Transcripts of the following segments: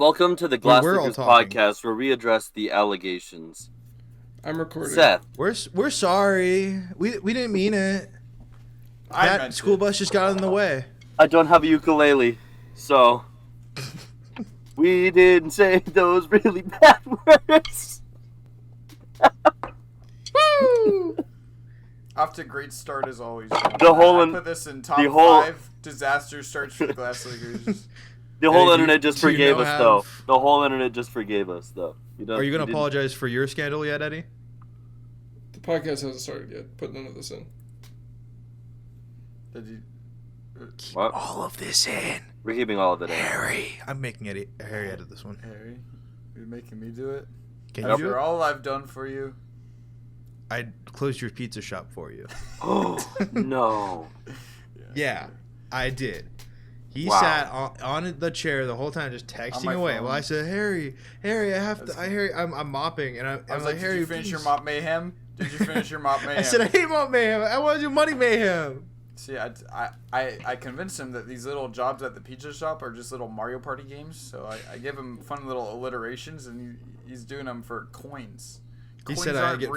Welcome to the Glass Lickers podcast, where we address the allegations. I'm recording. Seth, we're sorry. We didn't mean it. That school bus just got in the way. I don't have a ukulele, so we didn't say those really bad words. Woo! Off to a great start as always. I put this in top 5 disaster starts for the Glass Lickers. The whole internet just forgave us, though. The whole internet just forgave us, though. Are you going to apologize for your scandal yet, Eddie? The podcast hasn't started yet. Put none of this in. Did you keep all of this in? We're keeping all of it in. Harry. I'm making Harry edit this one. Harry? You're making me do it? Can you do it? All I've done for you. I closed your pizza shop for you. Oh, no. Yeah, I did. He sat on the chair the whole time, just texting away. Phone. Well, I said, Harry, I'm mopping, and I was like, Harry, did you finish your mop mayhem? Did you finish your mop mayhem? I said, I hate mop mayhem. I want to do money mayhem. See, I convinced him that these little jobs at the pizza shop are just little Mario Party games. So I give him fun little alliterations, and he's doing them for coins. He said I get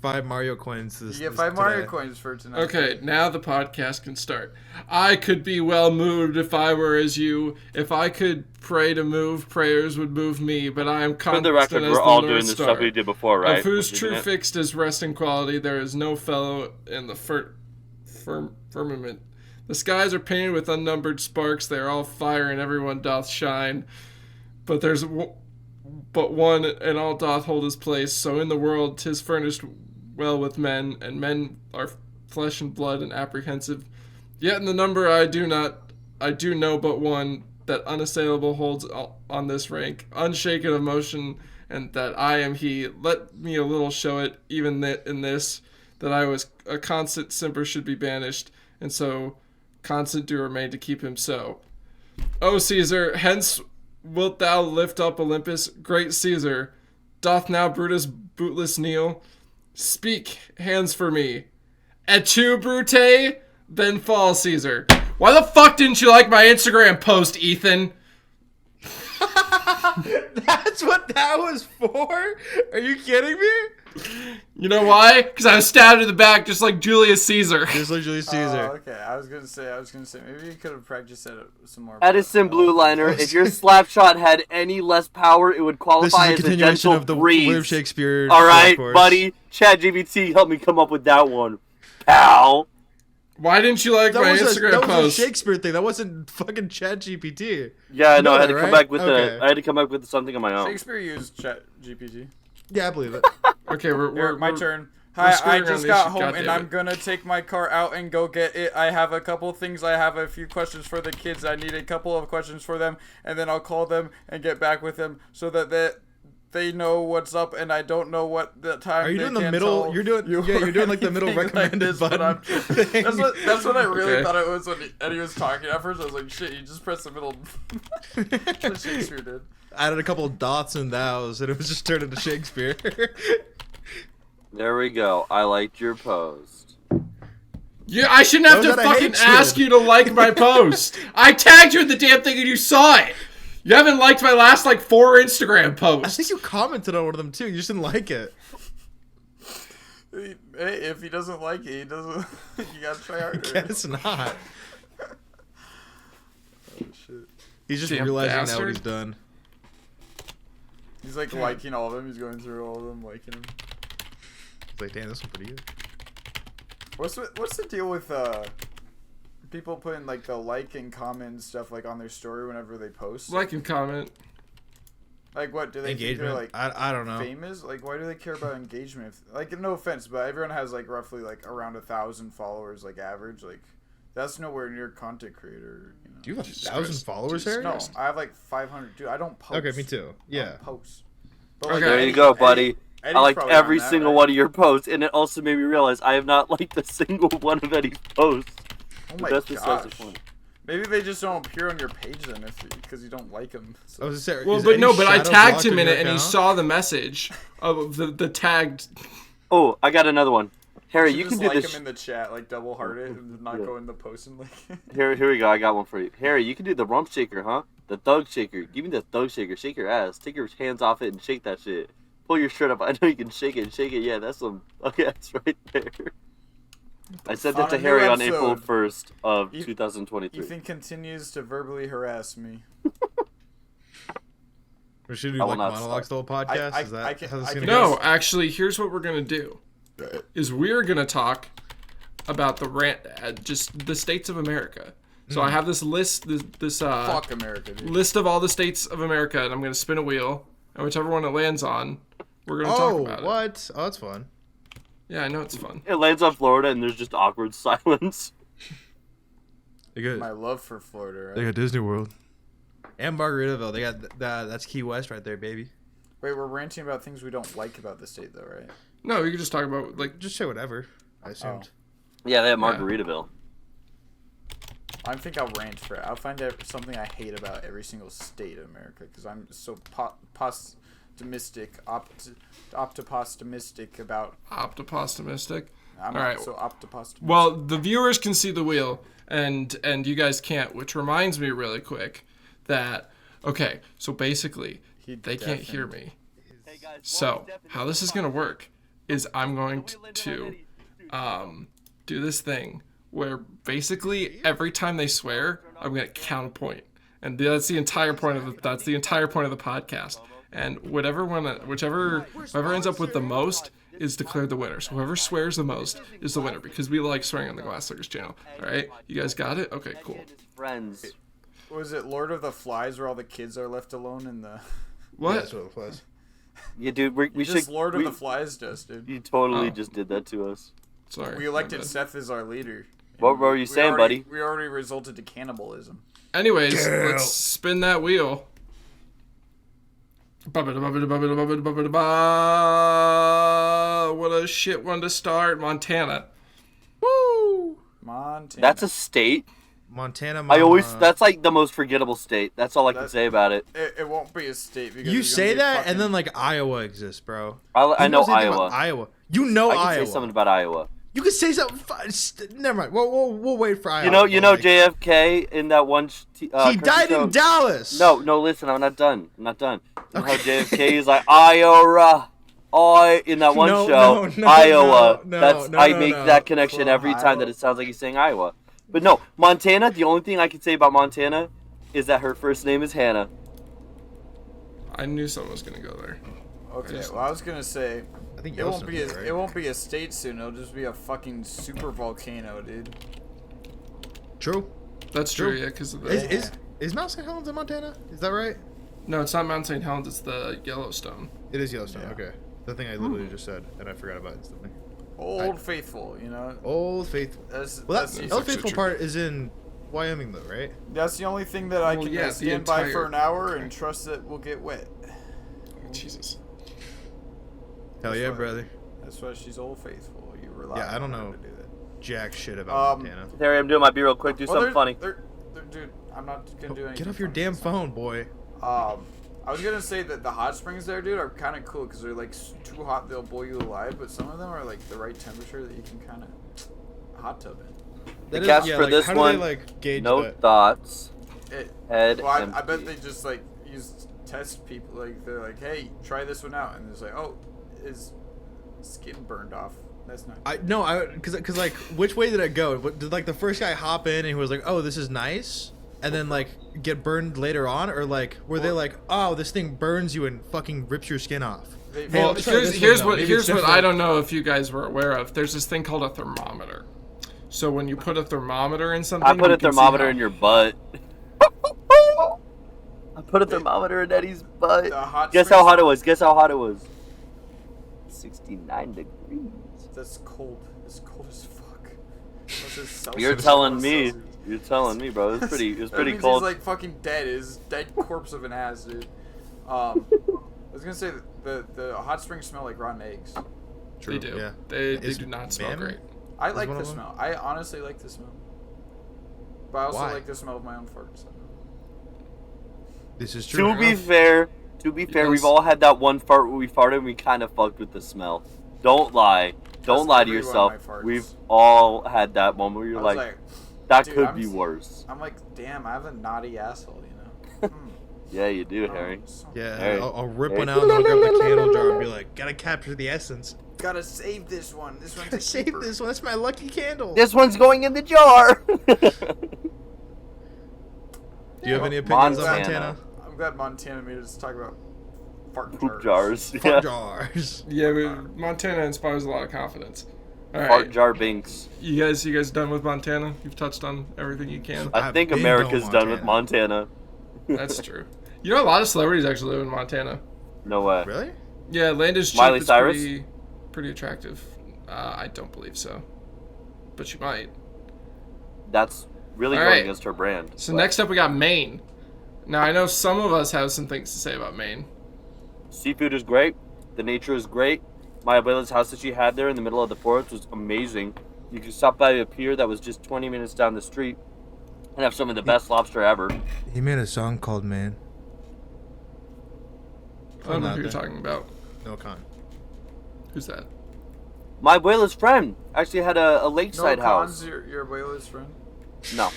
five Mario coins. You get 5 Mario coins for tonight. Okay, now the podcast can start. I could be well moved if I were as you. If I could pray to move, prayers would move me. But I am constant for the record, as we're the all North doing the Star. stuff we did before, right? Of whose true fixed is resting quality, there is no fellow in the firmament. The skies are painted with unnumbered sparks. They are all fire, and everyone doth shine. But there's but one, and all doth hold his place. So in the world 'tis furnished well with men, and men are flesh and blood and apprehensive. Yet in the number I do know but one, that unassailable holds on this rank, unshaken of motion, and that I am he. Let me a little show it, even in this, that I was a constant simper should be banished, and so constant do remain to keep him so. O Caesar, hence wilt thou lift up Olympus? Great Caesar, doth now Brutus bootless kneel? Speak, hands for me. Et tu, Brute? Then fall, Caesar. Why the fuck didn't you like my Instagram post, Ethan? That's what that was for? Are you kidding me? You know why? Because I was stabbed in the back just like Julius Caesar. Just like Julius Caesar. Oh, okay. I was gonna say, maybe you could have practiced that some more. Edison Blue Liner, if your slap shot had any less power, it would qualify as a gentle of the breeze. William Shakespeare. All right, buddy. ChatGPT helped me come up with that one, pal. Why didn't you like my Instagram post? That was a Shakespeare thing. That wasn't fucking ChatGPT. Yeah, no, I had to come back with I had to come back with something on my own. Shakespeare used ChatGPT. Yeah, I believe it. Okay, my turn. Hi, I just got home and I'm gonna take my car out and go get it. I have a couple things. I have a few questions for the kids. I need a couple of questions for them, and then I'll call them and get back with them so that they know what's up, and I don't know what the time. Are you doing the middle? You're doing like the middle recommended button. That's what I really thought it was when Eddie was talking. At first, I was like, "Shit, you just pressed the middle." That's what Shakespeare did. Added a couple of dots and thous, and it was just turned into Shakespeare. There we go. I liked your post. Yeah, I shouldn't have to fucking ask you to like my post. I tagged you in the damn thing and you saw it. You haven't liked my last 4 Instagram posts. I think you commented on one of them too. You just didn't like it. Hey, if he doesn't like it, he doesn't. You gotta try harder. I guess not. Oh shit. He's just realizing now what he's done. He's liking all of them. He's going through all of them, liking them. He's like, damn, this one's pretty good. What's the deal with people putting the like and comment and stuff on their story whenever they post? Like and comment. What do they engagement? Think they're I don't know. Famous? Why do they care about engagement? No offense, but everyone has roughly around 1,000 followers average. That's nowhere near content creator. You know? Do you have 1,000 followers, Harry? No, I have 500. Dude, I don't post. Okay, me too. Yeah. I don't post. But, okay, there you go, buddy. I liked every single one of your posts, and it also made me realize I have not liked a single one of Eddie's posts. Oh my gosh. Maybe they just don't appear on your page then, because you don't like them. So. But I tagged him in it, and he saw the message of the tagged. Oh, I got another one. Harry, you can do this. Like him in the chat, double heart it, and not go in the post and Here we go. I got one for you. Harry, you can do the rump shaker, huh? The thug shaker. Give me the thug shaker. Shake your ass. Take your hands off it and shake that shit. Pull your shirt up. I know you can shake it. Shake it. Yeah, that's some. Okay, that's right there. I said that to Harry on April 1st of 2023. Ethan continues to verbally harass me. We should do like monologues the whole podcast. Is that how this is gonna go? go? Actually, here's what we're gonna do: is we're gonna talk about the rant, just the states of America. So I have this list, this fuck America, dude. List of all the states of America, and I'm gonna spin a wheel, and whichever one it lands on, we're gonna talk about it. Oh, what? Oh, that's fun. Yeah, I know it's fun. It lands on Florida, and there's just awkward silence. They got my love for Florida. Right? They got Disney World and Margaritaville. They got that's Key West right there, baby. Wait, we're ranting about things we don't like about the state, though, right? No, we could just talk about just say whatever. I assumed. Yeah, they have Margaritaville. I think I'll rant for it. I'll find out something I hate about every single state of America because I'm so optimistic about. Optimistic. I'm all right. So optimistic. Well, the viewers can see the wheel, and you guys can't. Which reminds me, really quick, that okay. So basically, they can't hear me. So how this is gonna work is I'm going to do this thing where basically every time they swear, I'm gonna count a point, and that's the entire point of the podcast. And whoever ends up with the most is declared the winner. So whoever swears the most is the winner because we like swearing on the Glass Suckers channel. All right, you guys got it? Okay, cool. Friends. Was it Lord of the Flies where all the kids are left alone in the? What? Yeah, that's what it was. Yeah, dude, we should. Lord of the Flies does, dude. You totally just did that to us. Sorry. We elected Seth as our leader. What were you saying, buddy? We already resulted to cannibalism. Anyways, let's spin that wheel. What a shit one to start. Montana. Woo! Montana. That's a state. Montana. That's like the most forgettable state. That's all I can say about it. It won't be a state because you say that and then like Iowa exists, bro. I know Iowa. Iowa. You know Iowa. I can say something about Iowa. You can say something. Never mind. We'll wait for Iowa. You know JFK in that one. He died in Dallas. No. Listen, I'm not done. You know how JFK is like Iowa. In that one show, Iowa. I make that connection every time that it sounds like he's saying Iowa. But no, Montana. The only thing I can say about Montana is that her first name is Hannah. I knew someone was gonna go there. Okay, well I was gonna say. I think it won't be a state soon. It'll just be a fucking super volcano, dude. True. That's true. Yeah, because of the. Is Mount St. Helens in Montana? Is that right? No, it's not Mount St. Helens. It's the Yellowstone. It is Yellowstone. Yeah. Okay. The thing I literally just said, and I forgot about instantly. Old Faithful, you know. Old Faithful. That's the Old Faithful part is in Wyoming, though, right? That's the only thing that I can stand by for an hour and trust that we'll get wet. Jesus. Hell yeah, brother. That's why she's Old Faithful. You rely. Yeah, I don't know jack shit about Montana. Harry, I'm doing my B real quick. Do something funny. Dude, I'm not gonna do anything. Get off your damn phone, boy. I was gonna say that the hot springs there, dude, are kind of cool because they're like too hot they'll boil you alive, but some of them are like the right temperature that you can kind of hot tub in. The cast for this one. No thoughts. Head. Well, I bet they just like test people. Like they're like, hey, try this one out, and it's like, oh, his skin burned off. That's not. Because like, which way did it go? Did like the first guy hop in and he was like, oh, this is nice, and then like get burned later on, or like were they like, oh, this thing burns you and fucking rips your skin off? Well, here's what I don't know if you guys were aware of. There's this thing called a thermometer. So when you put a thermometer in something, I put a thermometer in your butt. I put a thermometer in Eddie's butt. Guess how hot it was. 69 degrees. That's cold. It's cold as fuck. You're telling me. You're telling me, bro. It was pretty cold. He's like fucking dead. His dead corpse of an ass, dude. I was gonna say the hot springs smell like rotten eggs. True. They do. Yeah. They do not smell great. I like the smell. I honestly like the smell. But I also like the smell of my own farts. This is true. To be fair, we've all had that one fart where we farted and we kind of fucked with the smell. Don't lie. Don't lie to yourself. We've all had that moment where you're like, that could be worse. I'm like, damn, I have a naughty asshole, you know? Yeah, you do, Harry. Yeah, Harry. I'll rip one out and I'll grab the candle jar and be like, gotta capture the essence. Gotta save this one. This one's a Save keeper. this one. That's my lucky candle. This one's going in the jar. Do you have any opinions on Montana? I'm glad Montana made us talk about fart Poop jars. Fart Yeah. jars. Yeah, but Montana inspires a lot of confidence. All right, Fart jar binks. you guys done with Montana? You've touched on everything you can. I think I've been America's going done with Montana. That's true. You know, a lot of celebrities actually live in Montana. No way. Really? Yeah, land is cheap. Miley It's Cyrus? pretty attractive. I don't believe so, but she might. That's really All going right. against her brand. So but next up, we got Maine. Now I know some of us have some things to say about Maine. seafood is great. The nature is great. My abuela's house that she had there in the middle of the forest was amazing. You could stop by a pier that was just 20 minutes down the street and have some of the best lobster ever. He made a song called Man. I don't know out who you're there. talking about. No con. Who's that? My abuela's friend actually had a lakeside No, house. Khan's your abuela's friend. No,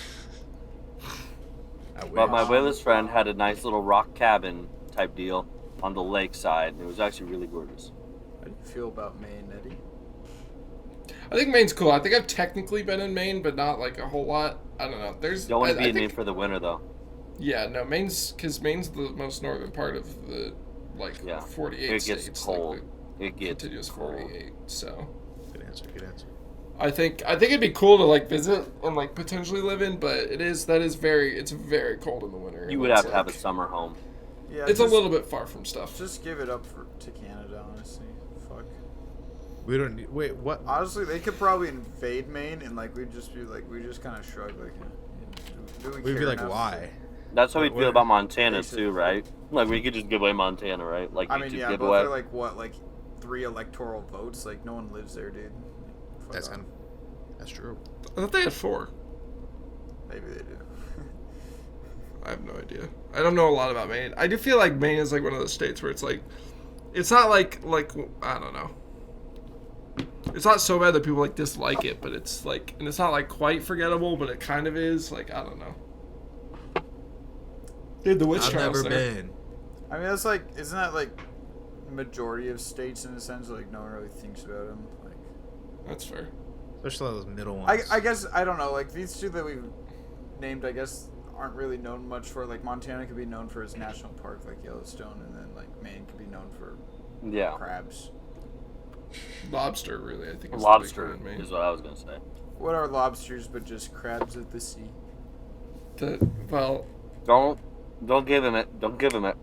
but my abuela's friend had a nice little rock cabin type deal on the lakeside. It was actually really gorgeous. How do you feel about Maine, Eddie? I think Maine's cool. I think I've technically been in Maine, but not like a whole lot. I don't know. Don't want to be I in Maine think, for the winter though. Yeah, no, Maine's the most northern part of the Yeah. 48 It gets states. cold. Like, It the gets contiguous cold. 48. So Good answer. Good answer. I think it'd be cool to like visit and like potentially live in, but it's very cold in the winter. You and would it's, have to have a like- summer home. Yeah, It's a little bit far from stuff. Just give it up to Canada, honestly. Fuck. We don't need. Wait, what? Honestly, they could probably invade Maine and like we'd just be like we just kind of shrug like. Do we We'd be care like, enough? why? That's how we What- feel about Montana Basically. too, right? Like we could just give away Montana, right? Like I we mean, could yeah, give but away. they're like what, like 3 electoral votes? Like no one lives there, dude. Fuck That's off. kind of. That's true. I thought they had 4. Maybe they do. I have no idea. I don't know a lot about Maine. I do feel like Maine is like one of those states where it's like, it's not like I don't know. It's not so bad that people like dislike it, but it's like, and it's not like quite forgettable, but it kind of is. Like I don't know. Dude, the witch I've trials never there. been. I mean, that's like, isn't that like majority of states in a sense? Like no one really thinks about them. Like, That's fair. Especially those middle ones. I guess I don't know. Like these two that we've named, I guess aren't really known much for. Like Montana could be known for its national park, like Yellowstone, and then like Maine could be known for Yeah, crabs. Lobster, really, I think. Is lobster the big one in is Maine. what I was gonna say. What are lobsters but just crabs at the sea? Well, Don't give him it. Don't give him it.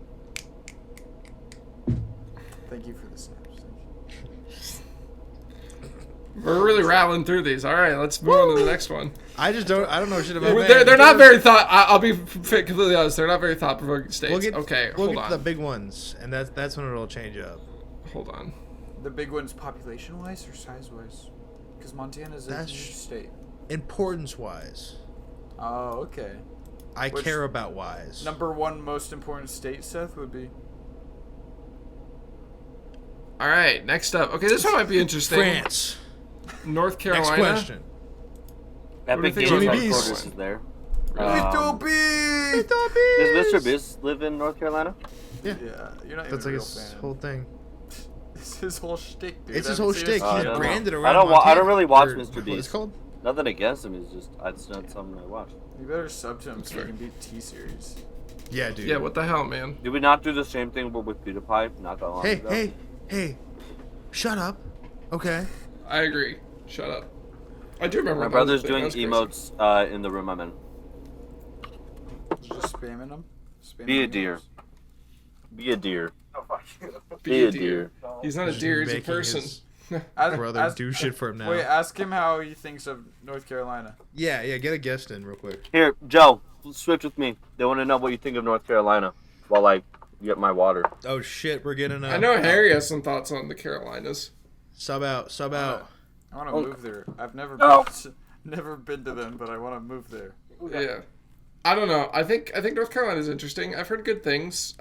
Thank you for the snaps. Thank you. we're really rattling through these. All right, let's move on to the next one. I don't know shit about Maine. They're not very thought. I'll be completely honest. They're not very thought-provoking states. We'll get, Okay, we'll hold get on. to the big ones, and that's when it'll change up. Hold on. The big ones, population-wise or size-wise? Because Montana's a That's- huge state. Importance wise, Oh, okay. I Which- care about wise. Number 1 most important state, Seth, would be All right, next up. Okay, this one might be interesting. France. North Carolina. Next question. Epic think Games about headquarters Beast? is there. Little Um, Beast. Does Mr. Beast live in North Carolina? Yeah. Yeah, you're not That's even like a real his fan. whole thing. It's his whole shtick, dude. It's his Have you whole seen shtick. his- I He's don't know. branded I around. don't Montana, really watch or Mr. what it's Beast. called? Nothing against him. It's not something I watch. You better sub to him That's so you fair. can beat T-Series. Yeah, dude. Yeah, what the hell, man? Did we not do the same thing with PewDiePie not that long Hey, ago? hey. Shut up. Okay. I agree. Shut up. I do remember My that brother's thing. doing That was crazy. emotes in the room I'm in. Just spamming them. Spamming Be a them. deer. Be a deer. Oh, fuck you. Be a deer. He's not a Just deer, he's a making person. his Ask- brother ask- do shit for him now. Wait, ask him how he thinks of North Carolina. Yeah, get a guest in real quick. Here, Joe, switch with me. They want to know what you think of North Carolina while I get my water. Oh shit, we're getting. I know Harry has some thoughts on the Carolinas. Sub out. I want to Oh. move there. I've never No. never been to them, but I want to move there. Yeah. I don't know. I think North Carolina is interesting. I've heard good things.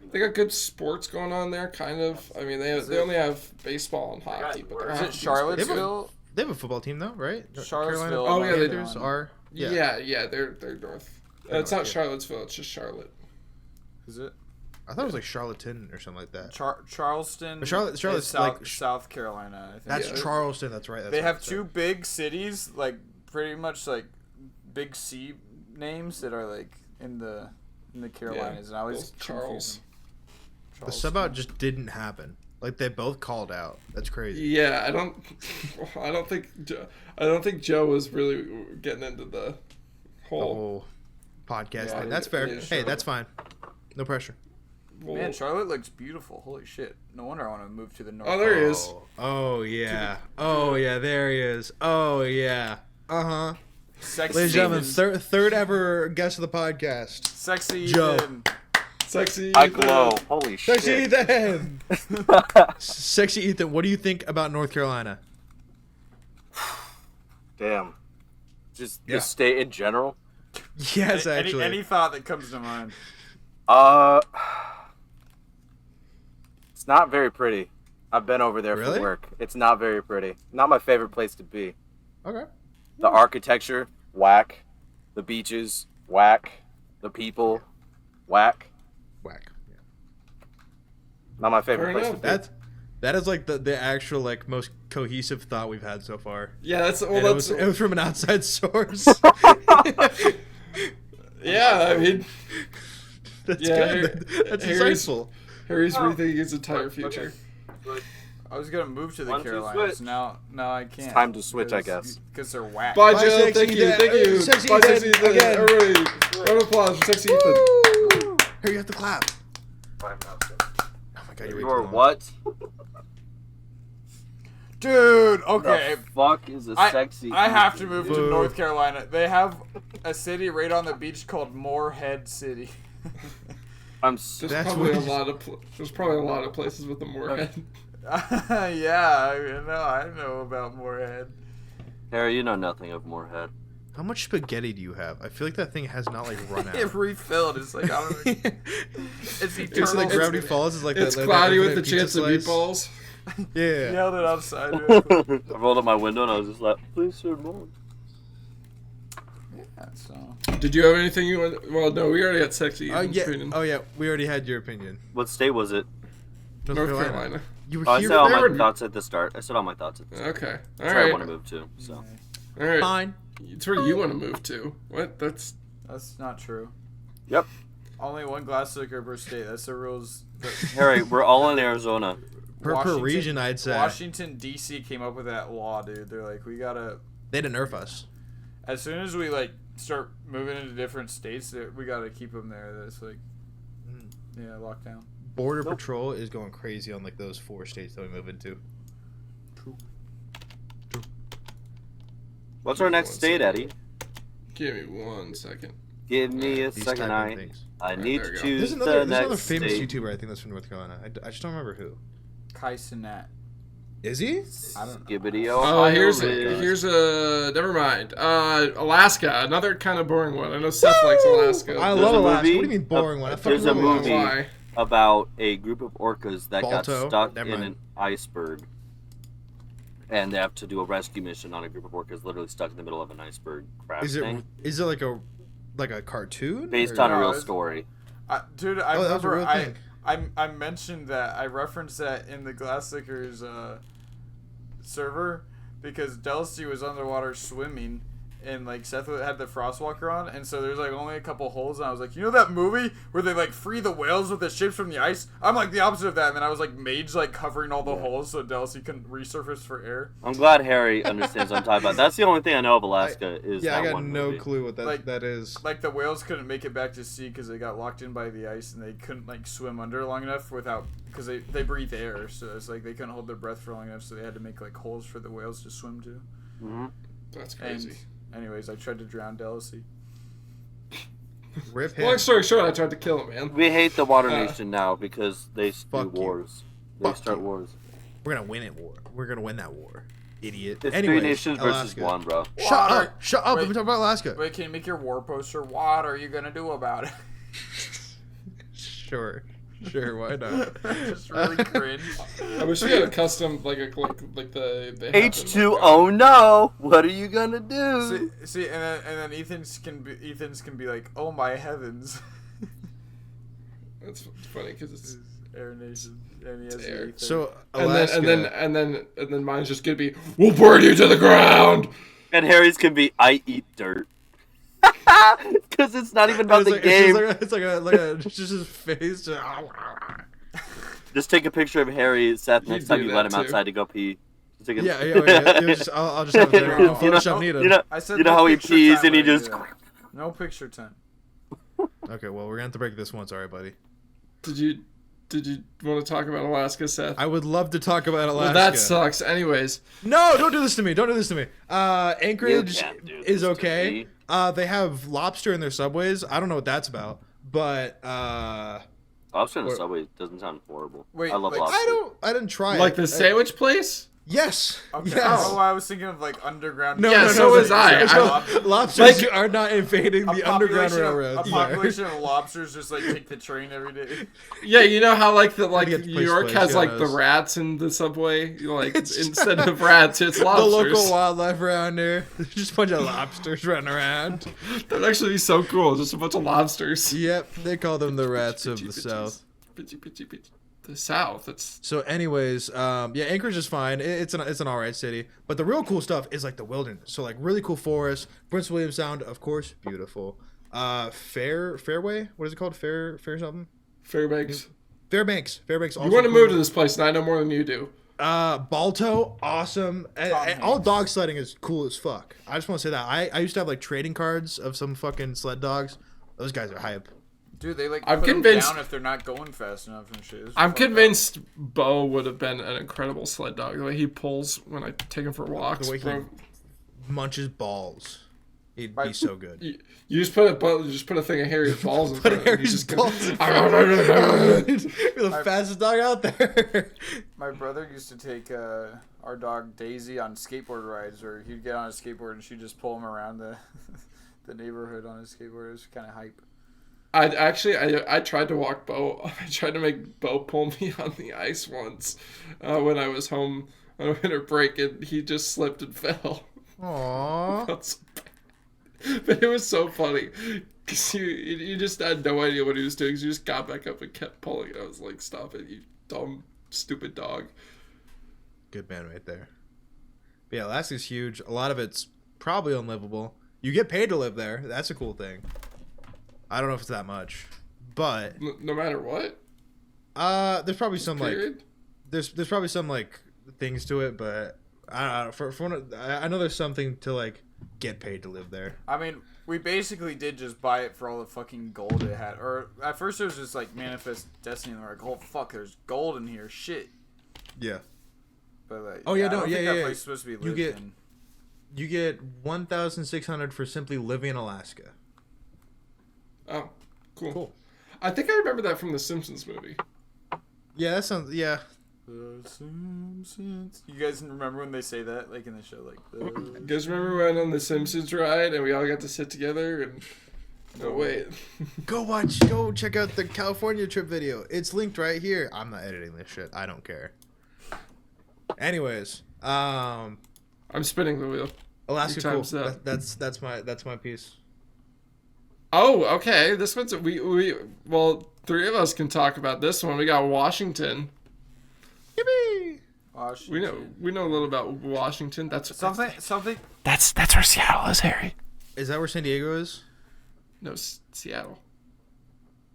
They got good sports going on there, kind of. I mean, they only have baseball and hockey, but they're Is hockey it sports. Charlottesville? They have a football team though, right? Charlottesville. Oh, yeah, they do. Panthers are. Yeah, they're north. It's not Charlottesville. It's just Charlotte. Is it? I thought it was like Charlottetown or something like that. Charleston. But Charlotte's South Carolina. I think. That's Charleston. That's right. They have two big cities, like pretty much like big C names that are like in the Carolinas, and I always Charles. The sub out just didn't happen. Like they both called out. That's crazy. Yeah, I don't think Joe was really getting into the whole podcast Yeah, thing. That's fair. yeah, Hey, sure. that's fine. No pressure. Man, Charlotte looks beautiful. Holy shit! No wonder I want to move to the north. Oh, there he is. Oh yeah. Oh yeah. There he is. Oh yeah. Sexy. Ladies and gentlemen, third ever guest of the podcast. Sexy Joe. Ethan. Sexy. I glow. Holy shit. Sexy Ethan. Sexy Ethan. What do you think about North Carolina? Damn. Just the state in general. Yes, actually. Any thought that comes to mind? It's not very pretty. I've been over there Really? for work. It's not very pretty. Not my favorite place to be. Okay. The architecture, whack. The beaches, whack. The people, whack. Whack. Yeah. Not my favorite Fair place to enough. be. That is like the actual like most cohesive thought we've had so far. Yeah, that's And it was from an outside source. yeah. I mean, That's Yeah, good. That's Harry's- insightful. Harry's rethinking his entire future. I was gonna move to the Why don't you Carolinas. switch? Now I can't. It's time to switch, I guess. Because they're whack. Bye, Bye, Joe. Sexy Thank you. Ethan. Thank you. Sexy Bye, Ethan. Sexy Ethan. Again. Everybody, round of applause for Sexy Ethan. Woo! Here, you have to clap. Oh my god, you're You're what? Dude, okay. The fuck is a sexy? I have to move to Boo. North Carolina. They have a city right on the beach called Moorhead City. There's That's probably what- there's probably a lot of places with a Moorhead. Yeah, I know about Moorhead. Harry, you know nothing of Moorhead. How much spaghetti do you have? I feel like that thing has not like run out. It refilled. It's like I don't know. It's eternal. It's like Gravity Falls is like It's that. cloudy like with the pizza chance of slice. meatballs. Yeah. Yelled it outside. I rolled up my window and I was just like, please serve more. Yeah, so. Did you have anything you want? Well, no, we already had Sexy Oh Ethan's yeah. opinion. Oh yeah. We already had your opinion. What state was it? North Carolina. You were Oh, I here. said all they my were- thoughts at the start. I said all my thoughts at the start. Okay. All That's where I right. want to move to. So All right. Fine. It's where you want to move to. What? That's That's not true. Yep. Only one glass liquor per state. That's the rules. Harry, we're all in Arizona. Per region, I'd say. Washington D.C. came up with that law, dude. They're like, we gotta. They didn't nerf us. As soon as we like start moving into different states, we gotta keep them there. That's like, yeah, lockdown. Border Patrol is going crazy on like those 4 states that we move into. What's our next state, Eddie? give me 1 second. Give me a These second. type of things. I need there to you go. choose There's the another next famous state. YouTuber I think that's from North Carolina. I just don't remember who. Kai Cenat. Is he? I don't know. Skibbity Oh, Ohio here's Ridge. never mind. Alaska, another kind of boring one. I know Seth likes Alaska. I There's love a Alaska. movie- What do you mean boring one? I there's fucking a love movie Alaska. Why? about a group of orcas that Balto? got stuck Never in mind. an iceberg. And they have to do a rescue mission on a group of orcas literally stuck in the middle of an iceberg crash Is it thing. like a cartoon? Based Or- on a real it's- story. Dude, I Oh, that was a remember real thing. I mentioned that. I referenced that in the Glass Lickers server because Delsey was underwater swimming and like Seth had the Frostwalker on, and so there's like only a couple holes, and I was like, you know that movie where they like free the whales with the ships from the ice? I'm like the opposite of that, and then I was like mage like covering all the holes so Delsey can resurface for air. I'm glad Harry understands what I'm talking about. That's the only thing I know of Alaska is Yeah, that I got one no movie. clue what Like- that is. Like the whales couldn't make it back to sea because they got locked in by the ice and they couldn't like swim under long enough without because they breathe air, so it's like they couldn't hold their breath for long enough, so they had to make like holes for the whales to swim to. Mhm. That's And crazy. anyways, I tried to drown Delsey. Rip him. Long story short, I tried to kill him, man. We hate the Water Nation now because they do Fuck you. wars. They Fuck start you. wars. We're gonna win it. We're gonna win that war. Idiot. It's Anyways, 3 nations versus Alaska. 1, bro. Shut Water. up! Shut up! Wait. Let me talk about Alaska. Wait, can you make your war poster? What are you gonna do about it? Sure. Sure, why not? Just really cringe. I wish we had a custom like the H2O no. What are you gonna do? See, and then Ethan's can be like, oh my heavens. That's funny because it's Air Nation, and he has air. Ethan. So Alaska, and then mine's just gonna be, we'll burn you to the ground. And Harry's can be, I eat dirt. Because it's not even about the game. It's like just his face. Just take a picture of Harry, Seth, You next time do you that let him too. outside to go pee. Just take a- I'll just have it there. You know- Photoshop needed. You know how he picture pees time and he when I do just... that. No picture time. Okay, well, we're gonna have to break this one. Sorry, buddy. Did you want to talk about Alaska, Seth? I would love to talk about Alaska. Well, that sucks. Anyways, No, don't do this to me. Don't do this to me. Anchorage can't do is this to okay. me. They have lobster in their subways. I don't know what that's about, but Lobster in the subway doesn't sound horrible. Wait, I love like- lobster. I didn't try like it. the sandwich place. Yes. Okay. Yes. Oh, I was thinking of like underground. No, Yeah, no, so no, was I. Lobsters Like- are not invading the underground railroads. A population of lobsters just like take the train every day. Yeah, you know how like get New the York place, has yeah, like it the is. rats in the subway. Like instead of rats, it's The lobsters. local wildlife around here. There's just a bunch of lobsters running around. That'd actually be so cool. Just a bunch of lobsters. Yep, they call them the rats of the south. The south. It's So, anyways, yeah, Anchorage is fine. It's an alright city, but the real cool stuff is like the wilderness. So, like, really cool forests. Prince William Sound, of course, beautiful. Fairway, what is it called? Fair something. Fairbanks. Fairbanks. Also You want to cool. move to this place, and I know more than you do. Balto, awesome. And all dog sledding is cool as fuck. I just want to say that I used to have like trading cards of some fucking sled dogs. Those guys are hype. Dude, they like I'm put convinced- them down if they're not going fast enough and shit. It's I'm fucked up. convinced Bo would have been an incredible sled dog. The way he pulls when I take him for walks. The way he bro. munches balls. He'd be so good. You just put a thing of Harry's balls in Put front of him. Harry's He's balls in just You're the fastest dog out there. My brother used to take our dog Daisy on skateboard rides, where he'd get on a skateboard and she'd just pull him around the the neighborhood on his skateboard. It was kind of hype. I tried to walk Bo. I tried to make Bo pull me on the ice once when I was home on a winter break, and he just slipped and fell. Aww. That's- But it was so funny because you just had no idea what he was doing. So you just got back up and kept pulling. And I was like, "Stop it, you dumb, stupid dog." Good man right there. But yeah, Alaska's huge. A lot of it's probably unlivable. You get paid to live there. That's a cool thing. I don't know if it's that much, but No matter what. there's probably some like Period. there's probably some like things to it, but I don't know. I know there's something to like get paid to live there. I mean, we basically did just buy it for all the fucking gold it had. Or at first it was just like Manifest Destiny, and we're like, oh fuck, there's gold in here, shit. Yeah. But like, Oh, yeah, I no, don't yeah, think yeah, that yeah. place is supposed to be You lived get- in. You get 1,600 for simply living in Alaska. Oh, cool. Cool. I think I remember that from the Simpsons movie. Yeah, that sounds. Yeah. The Simpsons. You guys remember when they say that, like in the show, like You the... guys remember when on the Simpsons ride and we all got to sit together and no wait. Go check out the California trip video. It's linked right here. I'm not editing this shit. I don't care. Anyways, I'm spinning the wheel. Alaska, Your cool. time's up. That's my piece. Oh, okay. This one's well, three of us can talk about this one. We got Washington. Yippee! Washington. We know a little about Washington. That's Something. That's where Seattle is, Harry. Is that where San Diego is? No, Seattle.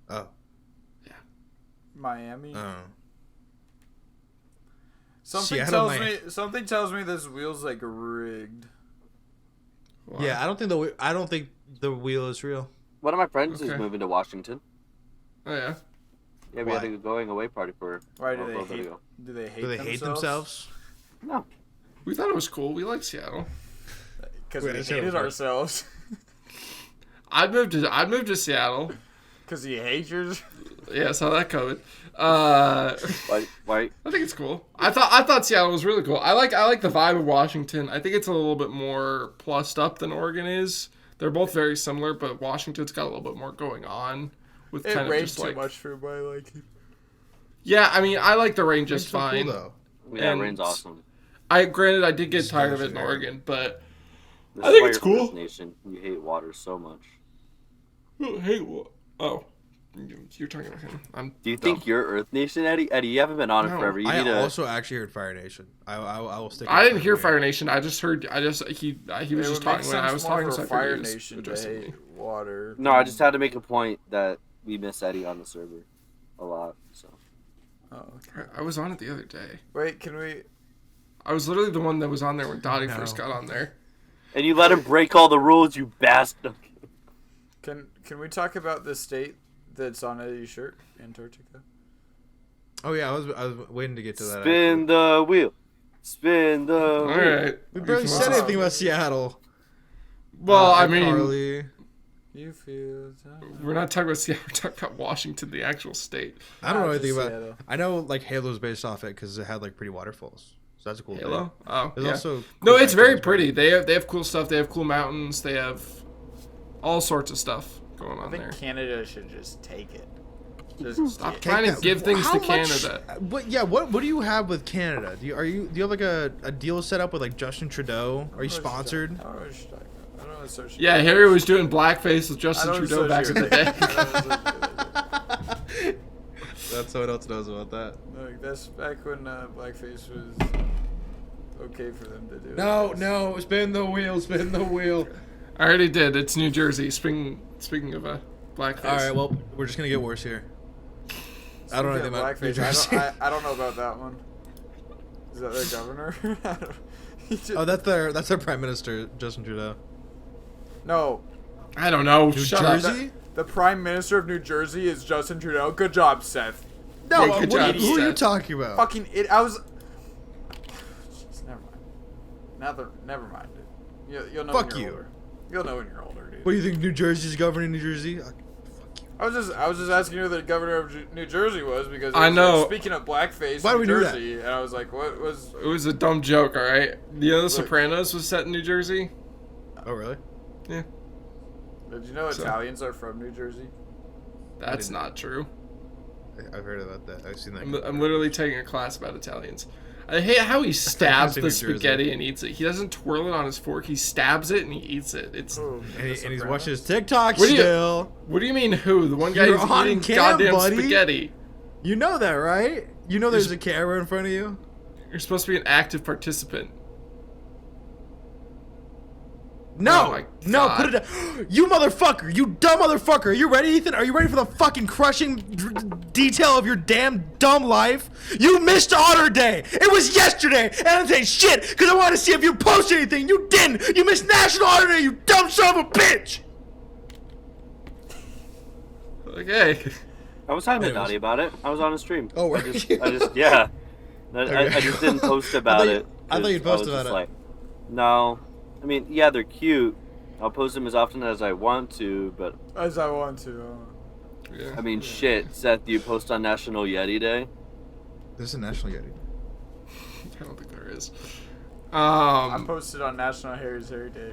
Oh. Miami. Oh. Something Seattle, Something tells me this wheel's like rigged. Wow. Yeah, I don't think the wheel is real. One of my friends is Okay. moving to Washington. Oh yeah. Yeah, we Why? had a going away party for Why a do little they bit hate? ago. Do they hate? Do they hate themselves? No. We thought it was cool. We like Seattle. Because Wait, we I said it hated was- ourselves. I'd move to Seattle. Because you hate yours. Yeah, saw that coming. Why? I think it's cool. I thought Seattle was really cool. I like the vibe of Washington. I think it's a little bit more plussed up than Oregon is. They're both very similar, but Washington's got a little bit more going on with It kind of rained just too like much for my liking. Yeah, I mean, I like the rain just So fine. cool, though. Yeah, And rain's awesome. Granted, I did get It's tired of it in very Oregon, but This I is think why it's you're cool. First Nation. You hate water so much. Hey, oh, you're talking about him. Do you think you're Earth Nation, Eddie? Eddie, you haven't been on it No, forever. You I need to. also actually heard Fire Nation. I will stick. I with didn't hear Nation. Fire Nation. I just heard. He was just talking when I was talking. So I Fire figured he was Nation to addressing me. hate water. No, I just had to make a point that we miss Eddie on the server a lot. So. Oh, okay. I was on it the other day. Wait, can we? I was literally the one that was on there when Dottie first got on there. And you let him break all the rules, you bastard. Can we talk about the state that's on Eddie's shirt, Antarctica? Oh yeah, I was waiting to get to that. Spin the wheel. Spin the All wheel. right. We barely said anything about Seattle. Well, I mean, Carly. You feel. we're not talking about Seattle. We're talking about Washington, the actual state. I don't know anything just about. Seattle. I know like Halo's based off it because it had like pretty waterfalls. So that's a cool. Halo. Thing. Oh, There's yeah. also No, cool it's very activities. pretty. They have cool stuff. They have cool mountains. They have all sorts of stuff going I on think there. Canada should just take it. Just Stop get- trying to give things How to much- Canada. What? Yeah. What do you have with Canada? Do you have like a deal set up with like Justin Trudeau? Are you sponsored? I don't know what you're talking about. I don't know associate. Yeah, Harry was doing blackface with I Justin don't Trudeau back in the associate day. with that. I don't associate with That's someone else knows about that. that. Like, that's back when blackface was okay for them to do. No, spin the wheel, spin the wheel. I already did. It's New Jersey. Speaking of a blackface. All right, well, we're just gonna get worse here. I don't know anything about New Jersey. I don't know about that one. Is that their governor? I don't- he just- Oh, that's their prime minister, Justin Trudeau. no. I don't know. New Shut up. Jersey? The Prime Minister of New Jersey is Justin Trudeau. Good job, Seth. No, Yeah, good job, who are you Seth. talking about? Fucking it. I was. Jeez, never mind. Never mind. You'll know Fuck when you're you. older. You'll know when you're older, dude. What do you think New Jersey's governing New Jersey? I was just asking who the governor of New Jersey was because I was, know. Like, speaking of blackface, Why do New we do that? Jersey, and I was like, what was? It was a dumb joke, all right? You know The Sopranos was set in New Jersey? Oh, really? Yeah. Did you know So- Italians are from New Jersey? That's not true. I've heard about that. I've seen that. I'm literally taking a class about Italians. I hate how he stabs New the Jersey. spaghetti and eats it. He doesn't twirl it on his fork. He stabs it and he eats it. It's. Oh, And, The he's Sopranos? watching his TikTok What do you- still. What do you mean who? The one guy You're who's on eating cam, goddamn buddy. spaghetti. You know that, right? You know there's a camera in front of you? You're supposed to be an active participant. No! Oh my No, God. put it down. You motherfucker! You dumb motherfucker! Are you ready, Ethan? Are you ready for the fucking crushing detail of your damn dumb life? You missed Honor Day! It was yesterday! And I didn't say shit because I wanted to see if you posted anything! You didn't! You missed National Honor Day, you dumb son of a bitch! Okay. I was talking to Anyways. Dottie about it. I was on a stream. Oh, were I just, you? yeah. I just didn't post about thought you- it. I thought you'd 'cause post was about just it. Like, no. I mean, yeah, they're cute. I'll post them as often as I want to, but As I want to. Yeah. I mean, shit. Seth, do you post on National Yeti Day? This is National Yeti. I don't think there is. I posted on National Harry's Harry Day.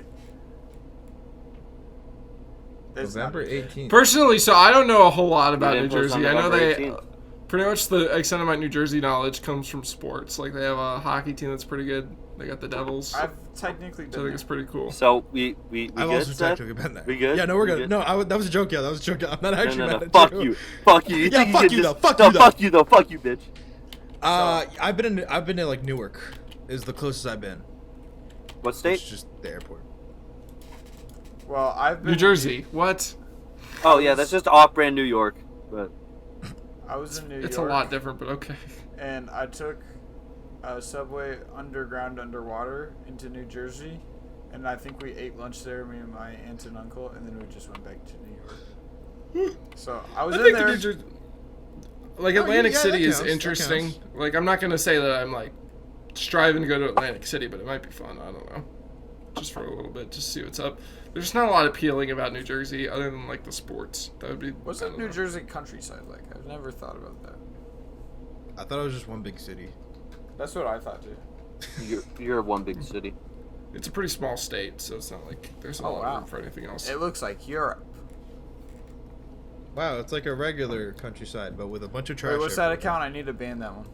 It's not November a day. 18th. Personally, so I don't know a whole lot about You New didn't post on Jersey. I know November they 18th. pretty much the extent of my New Jersey knowledge comes from sports. Like they have a hockey team that's pretty good. They got the Devils. I've technically So I been think it's pretty cool. So we I've good, also Seth? technically been there. We good? Yeah, no, we're We good. good? No, that was a joke. Yeah, that was a joke. I'm not actually No, mad at fuck you. you. Fuck you. You Yeah, think fuck can you, just- though. Fuck no, you, though. fuck you though. Fuck you, bitch. I've been to like Newark. Is the closest I've been. What It's state? just the airport. Well, I've been New Jersey. What? Oh yeah, that's just off-brand New York. But I was in New It's York. a lot different, but okay. And I took a subway underground underwater into New Jersey, and I think we ate lunch there, me and my aunt and uncle, and then we just went back to New York. So I was I in think there. the New Jersey, like Oh, Atlantic yeah, City that is counts, that interesting. counts. Like I'm not gonna say that I'm like striving to go to Atlantic City, but it might be fun. I don't know, just for a little bit, just see what's up. There's not a lot appealing about New Jersey other than like the sports. That would be. What's I that don't New know. Jersey countryside like? I've never thought about that. I thought it was just one big city. That's what I thought too. you're one big city. It's a pretty small state, so it's not like there's a Oh, lot wow. of room for anything else. It looks like Europe. Wow, it's like a regular countryside, but with a bunch of trash. Wait, what's that everywhere. account? I need to ban that one.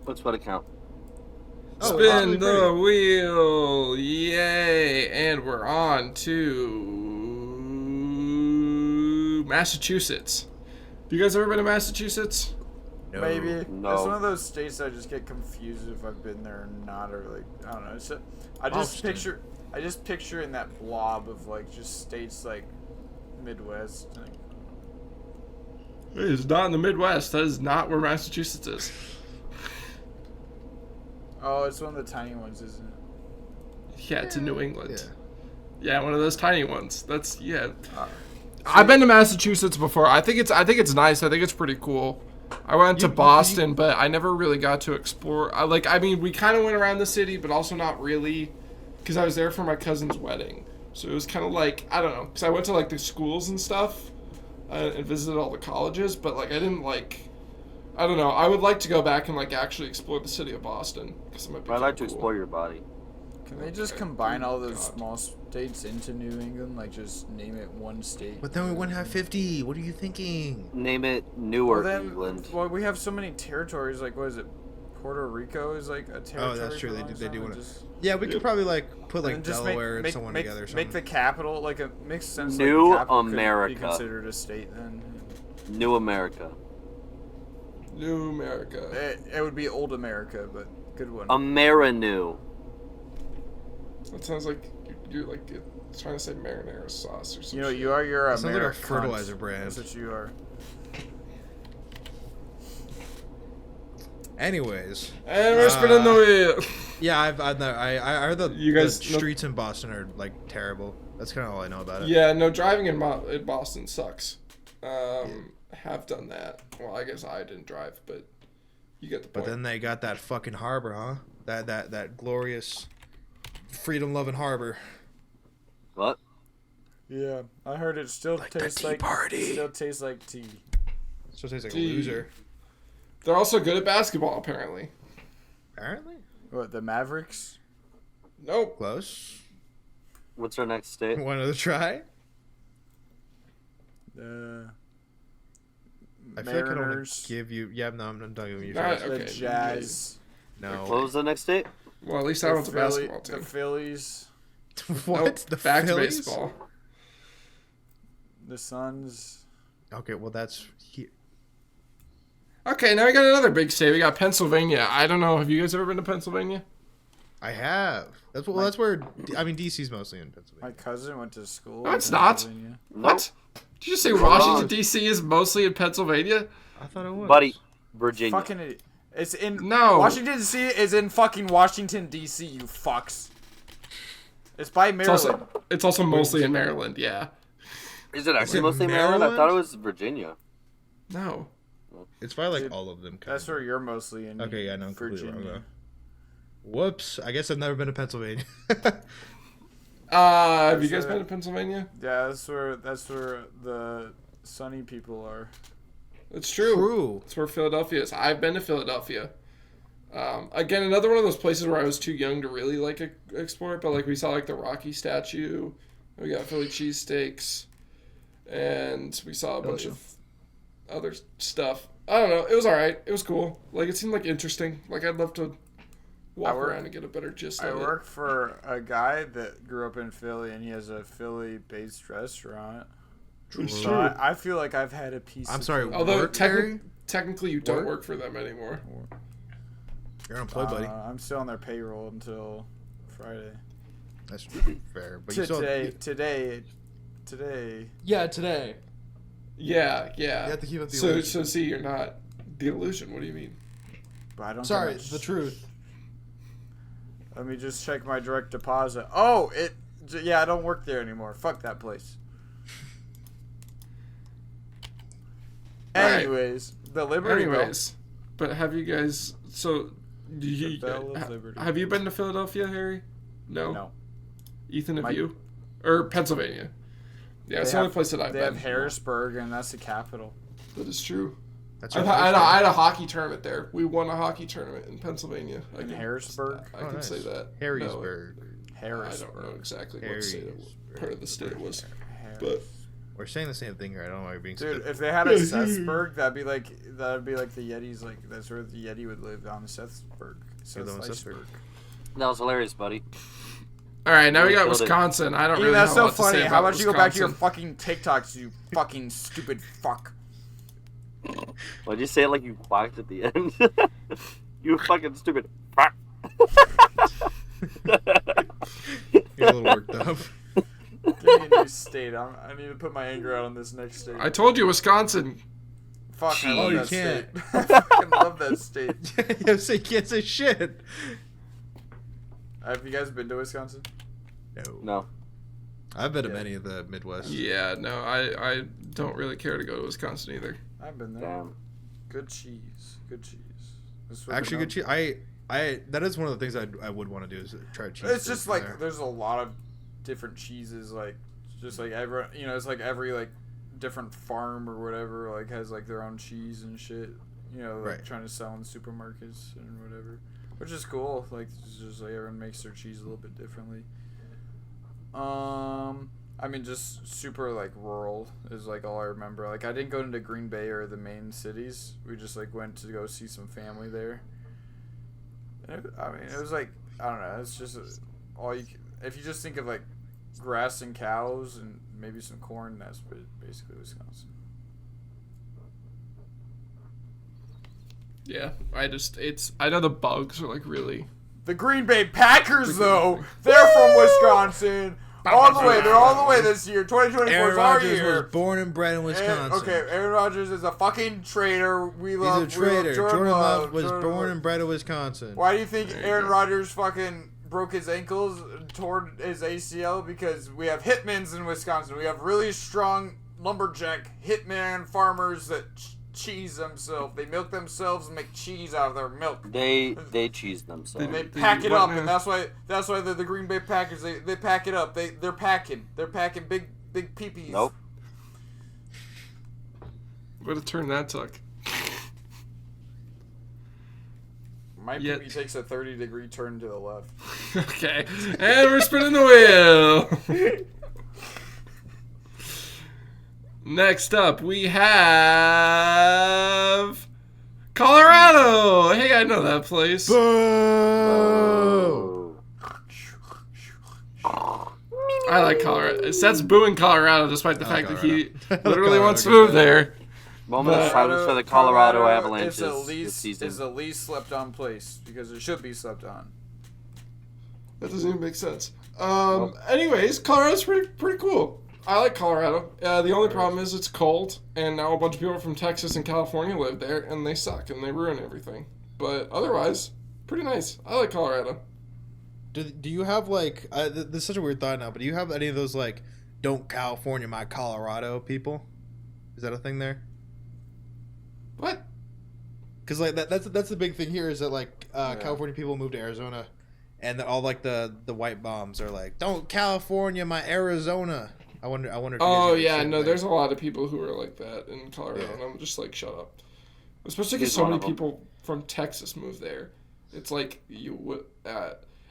What's what account? Oh, Spin it's the really wheel, yay! And we're on to Massachusetts. Have you guys ever been to Massachusetts? No. Maybe. No. It's one of those states I just get confused if I've been there or not, or like I don't know. So I just picture in that blob of like just states like Midwest. Like, It's not in the Midwest. That is not where Massachusetts is. oh, it's one of the tiny ones, isn't it? Yeah, it's in New England. Yeah. Yeah, one of those tiny ones. That's I've been to Massachusetts before. I think it's nice. I think it's pretty cool. I went to Boston, but I never really got to explore. We kind of went around the city, but also not really, because I was there for my cousin's wedding. So it was kind of like, I don't know, because I went to like the schools and stuff, and visited all the colleges, but like I didn't like. I don't know. I would like to go back and like actually explore the city of Boston, because it might be. I'd like to cool. explore your body. Can they just combine all those small states into New England? Like, just name it one state? But then we wouldn't have 50. What are you thinking? Name it Newark, England. Well, we have so many territories. Like, what is it? Puerto Rico is like a territory. Oh, that's true. They do want to. Just, Yeah, we could probably like put like and just Delaware and someone together. Or something. Make the capital like it makes sense. New like, capital America. could be considered a state then. New America. New America. It would be Old America, but good one. Amerinu. That sounds like you're like trying to say marinara sauce or something. You know, you're It sounds like a American. fertilizer brand. That's what you are. Anyways. And we're spinning the wheel. Yeah, I heard the You streets in Boston are like terrible. That's kind of all I know about it. Yeah, no, driving in Boston sucks. Have done that. Well, I guess I didn't drive, but you get the point. But then they got that fucking harbor, huh? That glorious freedom-loving harbor. What? Yeah, I heard it still Like the tastes Tea like Party. Still tastes like tea. So it tastes like a Tea. loser. They're also good at basketball, apparently. Apparently. What, the Mavericks? Nope. Close. What's our next state? Want to try? I feel like I don't Mariners. give you. Yeah, no, I'm not giving you. Nah, first. The Okay, Jazz. No. What was the next state? Well, at least I went to basketball The team. Phillies. What? Nope. The Back Phillies? to baseball. The Suns. Okay, well that's. Okay, now we got another big state. We got Pennsylvania. I don't know. Have you guys ever been to Pennsylvania? I have. That's what. Well, that's where. I mean, DC's mostly in Pennsylvania. My cousin went to school. No, in it's not. Pennsylvania. What? Did you just say You're Washington, wrong. D.C. is mostly in Pennsylvania? I thought it was. Buddy, Virginia. Fucking idiot. It's in No. Washington D.C. is in fucking Washington D.C. You fucks. It's by Maryland. It's also mostly in Maryland, yeah. Is it actually it mostly Maryland? I Maryland? thought it was Virginia. No. It's probably like Dude, all of them. That's where you're mostly in. Okay, yeah, no, I'm completely Virginia. wrong. Whoops. I guess I've never been to Pennsylvania. Have you guys been to Pennsylvania? Yeah, that's where the sunny people are. It's true. True. It's where Philadelphia is. I've been to Philadelphia. Again, another one of those places where I was too young to really like explore it, but like we saw like the Rocky statue, we got Philly cheesesteaks, and we saw a bunch of other stuff. I don't know. It was all right. It was cool. Like it seemed like interesting. Like I'd love to walk around and get a better gist I of it. work for a guy that grew up in Philly, and he has a Philly-based restaurant. It's So true. I feel like I've had a piece. I'm of sorry. Philly. Although Work, Harry? technically you don't Work? work for them anymore. You're unemployed, buddy. I'm still on their payroll until Friday. That's fair. But you Today. Yeah, today. Yeah. You have to keep up the So illusion. see, you're not the illusion. What do you mean? But I don't. Sorry, get much- the truth. Let me just check my direct deposit. Oh, yeah, I don't work there anymore. Fuck that place. Alright. Anyways, the Liberty Bell. Anyways, but have you guys? So, do you, The Bell of Liberty. have you been to Philadelphia, Harry? No. No. Ethan, have My- you? Or Pennsylvania? Yeah, it's the only place that I've They been. have Harrisburg, and that's the capital. That is true. That's I your had a hockey tournament there. We won a hockey tournament in Pennsylvania. In Harrisburg? I can say that. Harrisburg. No, I Harrisburg. don't know exactly what state it was, part of the state it was. Harris- But We're saying the same thing here. I don't know why you're being Dude, stupid. if they had a Sethsburg, that'd be like the Yetis. Like that's where the Yeti would live, on the Sethsburg. Sethsburg. That was hilarious, buddy. All right, now we got Killed it. Wisconsin. I don't Dude, really that's know so what to funny. say How about about you go back to your Wisconsin. fucking TikToks, you fucking stupid fuck? Why'd you say it like you quacked at the end? You fucking stupid fuck. You're a little worked up. Give me a new state. I need to put my anger out on this next state. I told you Wisconsin. Fuck, I love you that can't. state. I fucking love that state. You can't say shit. Have you guys been to Wisconsin? No. I've been to many of the Midwest. Yeah, no, I don't really care to go to Wisconsin either. I've been there. Damn. Good cheese. Good cheese. Actually, good cheese. I that is one of the things I would want to do is try cheese. It's just like there. there's a lot of different cheeses, like just like every it's like every like different farm or whatever like has like their own cheese and shit. Like Right. trying to sell in supermarkets and whatever, which is cool. Like it's just like everyone makes their cheese a little bit differently. I mean, just super like rural is like all I remember. Like I didn't go into Green Bay or the main cities. We just like went to go see some family there. And it was like I don't know. It's just all you. If you just think of like grass and cows and maybe some corn, that's basically Wisconsin. Yeah, I know the bugs are like really. The Green Bay Packers, though, they're from Wisconsin. They're all the way this year. 2024 Aaron is our Rodgers year. was born and bred in Wisconsin. Aaron Rodgers is a fucking traitor. He's a traitor. Jordan Love was born and bred in Wisconsin. Why do you think Aaron Rodgers fucking broke his ankles, tore his ACL? Because we have hitmans in Wisconsin. We have really strong lumberjack hitman farmers that cheese themselves. They milk themselves and make cheese out of their milk. They cheese themselves. They pack it up, and that's why the Green Bay Packers they pack it up. They're packing big peepees. Nope. What a turn that took. My peepee takes a 30-degree turn to the left. Okay, and we're spinning the wheel. Next up, we have Colorado. Hey, I know that place. Boo! I like Colorado. Seth's booing Colorado despite the fact that he Colorado. literally wants to move there. Moment of silence for the Colorado Avalanches is this season. the least slept on place because it should be slept on. That doesn't even make sense. Anyways, Colorado's pretty cool. I like Colorado. The only problem is it's cold, and now a bunch of people from Texas and California live there, and they suck, and they ruin everything. But otherwise, pretty nice. I like Colorado. Do you have, like... this is such a weird thought now, but do you have any of those, like, don't California my Colorado people? Is that a thing there? What? Because, like, that's the big thing here is that, like, California people move to Arizona, and all, like, the white bombs are like, don't California my Arizona. I wonder. If you Oh guys do the yeah, same no. thing. There's a lot of people who are like that in Colorado, and I'm just like, shut up. Especially because so many people from Texas move there. It's like you would.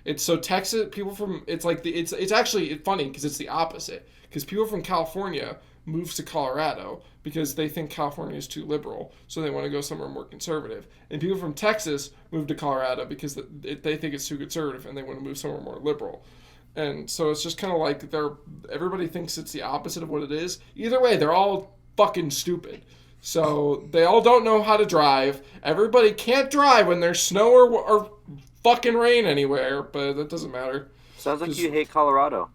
It's so Texas people from. It's like it's actually funny because it's the opposite. Because people from California move to Colorado because they think California is too liberal, so they want to go somewhere more conservative. And people from Texas move to Colorado because they think it's too conservative and they want to move somewhere more liberal. And so it's just kind of like everybody thinks it's the opposite of what it is. Either way, they're all fucking stupid. So they all don't know how to drive. Everybody can't drive when there's snow or fucking rain anywhere, but that doesn't matter. Sounds like you hate Colorado.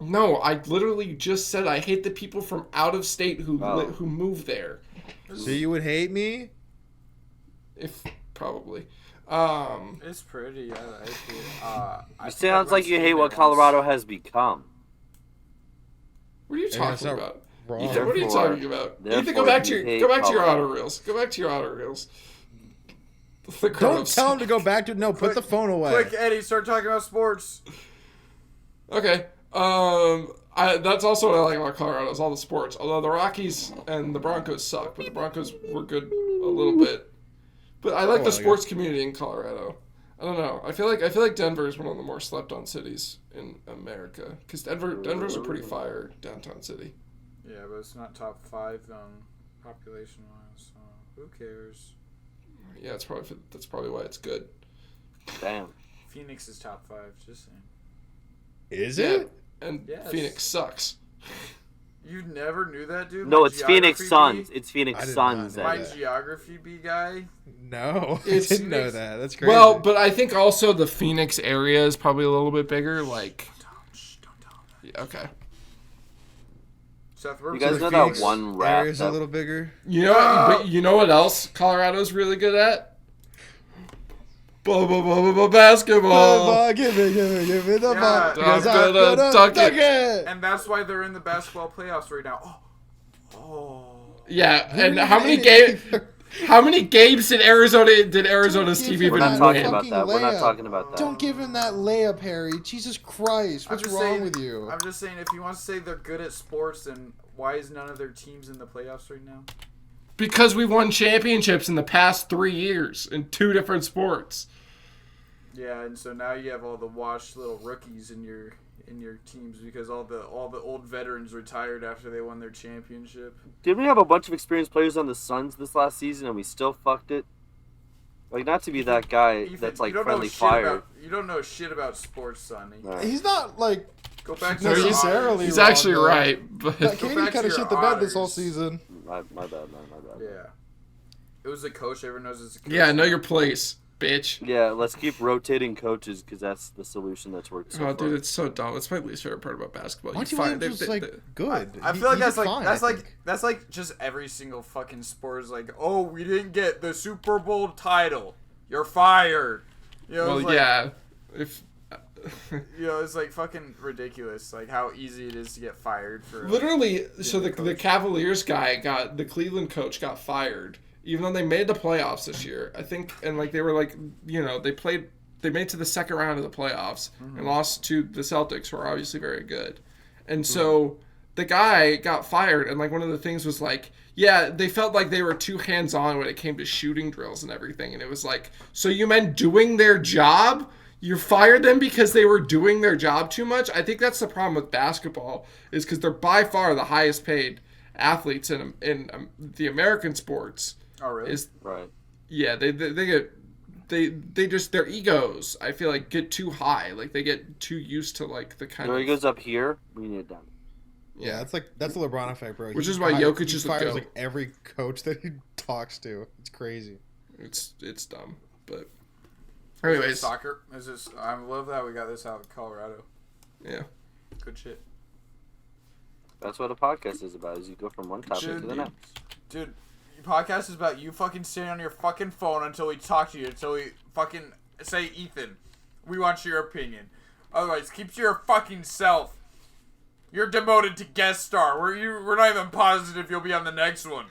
No, I literally just said I hate the people from out of state who move there. So you would hate me? Probably. It's pretty. I like it. It sounds like you hate what Colorado has become. What are you talking about? Wrong. Ethan, what are you talking about? Ethan, go Therefore, back to you hate your Colorado. auto reels. Go back to your auto reels. Don't tell him to go back to... No, put the phone away. Quick, Eddie, start talking about sports. Okay. That's also what I like about Colorado is all the sports. Although the Rockies and the Broncos suck, but the Broncos were good a little bit. But I like the sports community in Colorado. I don't know. I feel like Denver is one of the more slept on cities in America because Denver's a pretty fire downtown city. Yeah, but it's not top 5 population-wise, so who cares? Yeah, that's probably why it's good. Damn. Phoenix is top 5, just saying. Is it? And Yes. Phoenix sucks. You never knew that, dude? No, My it's Phoenix geography Suns. bee? It's Phoenix I did Suns. not know My that. geography B guy? No, I It's- didn't know that. That's crazy. Well, but I think also the Phoenix area is probably a little bit bigger. Like, Don't tell him yeah, okay. that. Seth, we're You guys The know that Phoenix one rap area's a that- little bigger. But you know what else Colorado's really good at? Basketball. Give me the ball. Yeah. Because I'm I'm gonna gonna dunk dunk it. it. And that's why they're in the basketball playoffs right now. Oh. Yeah, and how many games did Arizona's team We're We're even not Not talking win? about fucking that. We're not layup. talking about that. Don't give him that layup, Harry. Jesus Christ. What's wrong with you? I'm just saying, if you want to say they're good at sports, then why is none of their teams in the playoffs right now? Because we've won championships in the past 3 years in 2 different sports. Yeah, and so now you have all the washed little rookies in your teams because all the old veterans retired after they won their championship. Did we have a bunch of experienced players on the Suns this last season and we still fucked it? Like, not to be that guy Ethan, that's you like don't know friendly shit fire. you don't know shit about sports, Sonny. Alright. He's not, like, Go back to necessarily He's wrong, actually though. right, but Katie back to kind of your shit the bed this whole honors. season. My bad, man. My bad. Yeah. It was the coach. Everyone knows it's a coach. yeah, know your place, bitch. Yeah, let's keep rotating coaches because that's the solution that's worked so Oh, far. dude, it's so dumb. It's my least favorite part about basketball. Why don't You you find want him just, like, good? I feel like He that's did like fine, that's I like think. that's like just every single fucking sport is like, oh, we didn't get the Super Bowl title. You're fired. You know, well, it's like, yeah. If You know, it's like fucking ridiculous, like how easy it is to get fired for. literally, so the the coach. Cavaliers guy the Cleveland coach got fired, even though they made the playoffs this year. I think, and like they were like, you know, they made to the second round of the playoffs and lost to the Celtics, who are obviously very good. And so the guy got fired, and like one of the things was like, yeah, they felt like they were too hands-on when it came to shooting drills and everything. And it was like, so you meant doing their job? You fired them because they were doing their job too much? I think that's the problem with basketball, is because they're by far the highest paid athletes in the American sports. Oh really? Right. Yeah, they just, their egos, I feel like, get too high. Like they get too used to like the kind There of. he goes up here. We need them. Yeah, it's the LeBron effect, bro. Which He is why fires- Jokic he is the fires GOAT. like every coach that he talks to. It's crazy. It's dumb, but. Is it Anyways, soccer. Is this? I love that we got this out of Colorado. yeah. Good shit, That's what a podcast is about. Is you go from one topic to the next. dude. Your podcast is about you fucking sitting on your fucking phone until we talk to you, until we fucking say, Ethan, we want your opinion. Otherwise, keep to your fucking self. You're demoted to guest star. We're not even positive you'll be on the next one.